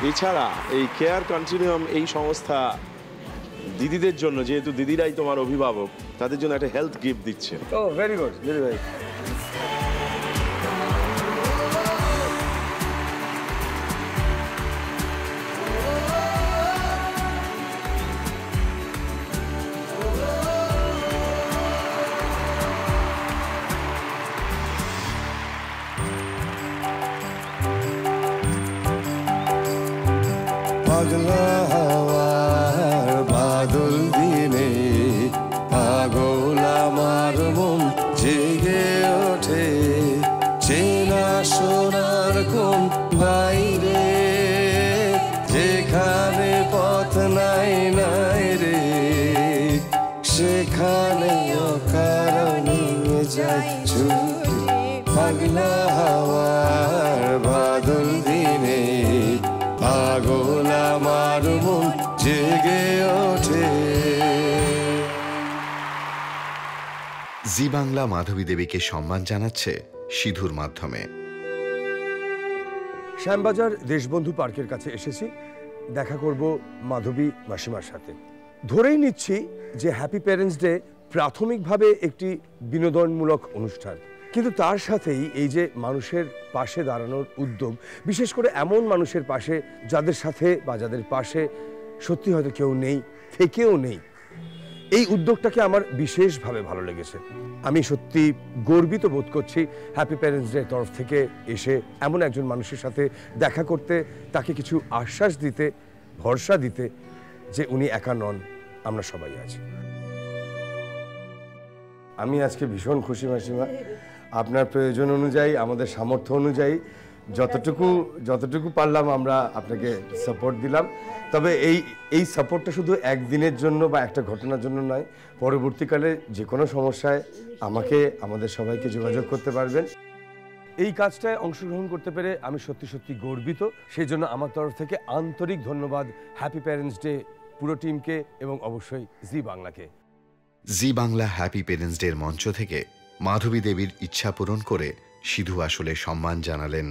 এছাড়া এই কেয়ার কন্টিনিউয়াম এই সংস্থা দিদিদের জন্য, যেহেতু দিদিরাই তোমার অভিভাবক, তাদের জন্য একটা হেলথ গিফট দিচ্ছে। ও ভেরি গুড, ভেরি ভেরি। পাগলা হাওয়ার বাদল দিনে পাগল আমার মন জেগে ওঠে, চেনা সোনার কোন বাইরে, যেখানে পথ নাই নাই রে, সেখানে অকারণে যায় ছুটে। পাগলা হাওয়ার বাদল দিনে পাগল আমার মন জেগে ওঠে। জি বাংলা মাধবী দেবীকে সম্মান জানাচ্ছে সিধুর মাধ্যমে। শ্যামবাজার দেশবন্ধু পার্কের কাছে এসেছি, দেখা করব মাধবী মাসিমার সাথে। ধরেই নিচ্ছি যে হ্যাপি প্যারেন্টস ডে প্রাথমিকভাবে একটি বিনোদনমূলক অনুষ্ঠান, কিন্তু তার সাথেই এই যে মানুষের পাশে দাঁড়ানোর উদ্যোগ, বিশেষ করে এমন মানুষের পাশে যাদের সাথে বা যাদের পাশে সত্যি হয়তো কেউ নেই, থেকেও নেই, এই উদ্যোগটাকে আমার বিশেষভাবে ভালো লেগেছে। আমি সত্যি গর্বিত বোধ করছি হ্যাপি প্যারেন্টস ডে তরফ থেকে এসে এমন একজন মানুষের সাথে দেখা করতে, তাকে কিছু আশ্বাস দিতে, ভরসা দিতে যে উনি একা নন, আমরা সবাই আছি। আমি আজকে ভীষণ খুশি মাসিমা, আপনার প্রয়োজন অনুযায়ী, আমাদের সামর্থ্য অনুযায়ী যতটুকু পারলাম আমরা আপনাকে সাপোর্ট দিলাম। তবে এই সাপোর্টটা শুধু একদিনের জন্য বা একটা ঘটনার জন্য নয়, পরবর্তীকালে যে কোনো সমস্যায় আমাকে, আমাদের সবাইকে যোগাযোগ করতে পারবেন। এই কাজটায় অংশগ্রহণ করতে পেরে আমি সত্যি সত্যি গর্বিত। সেই জন্য আমার তরফ থেকে আন্তরিক ধন্যবাদ হ্যাপি প্যারেন্টস ডে পুরো টিমকে এবং অবশ্যই জি বাংলাকে। জি বাংলা হ্যাপি প্যারেন্টস ডের মঞ্চ থেকে মাধবী দেবীর ইচ্ছা পূরণ করে সিধু আসলে সম্মান জানালেন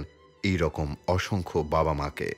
এই রকম অসংখ্য বাবা মাকে।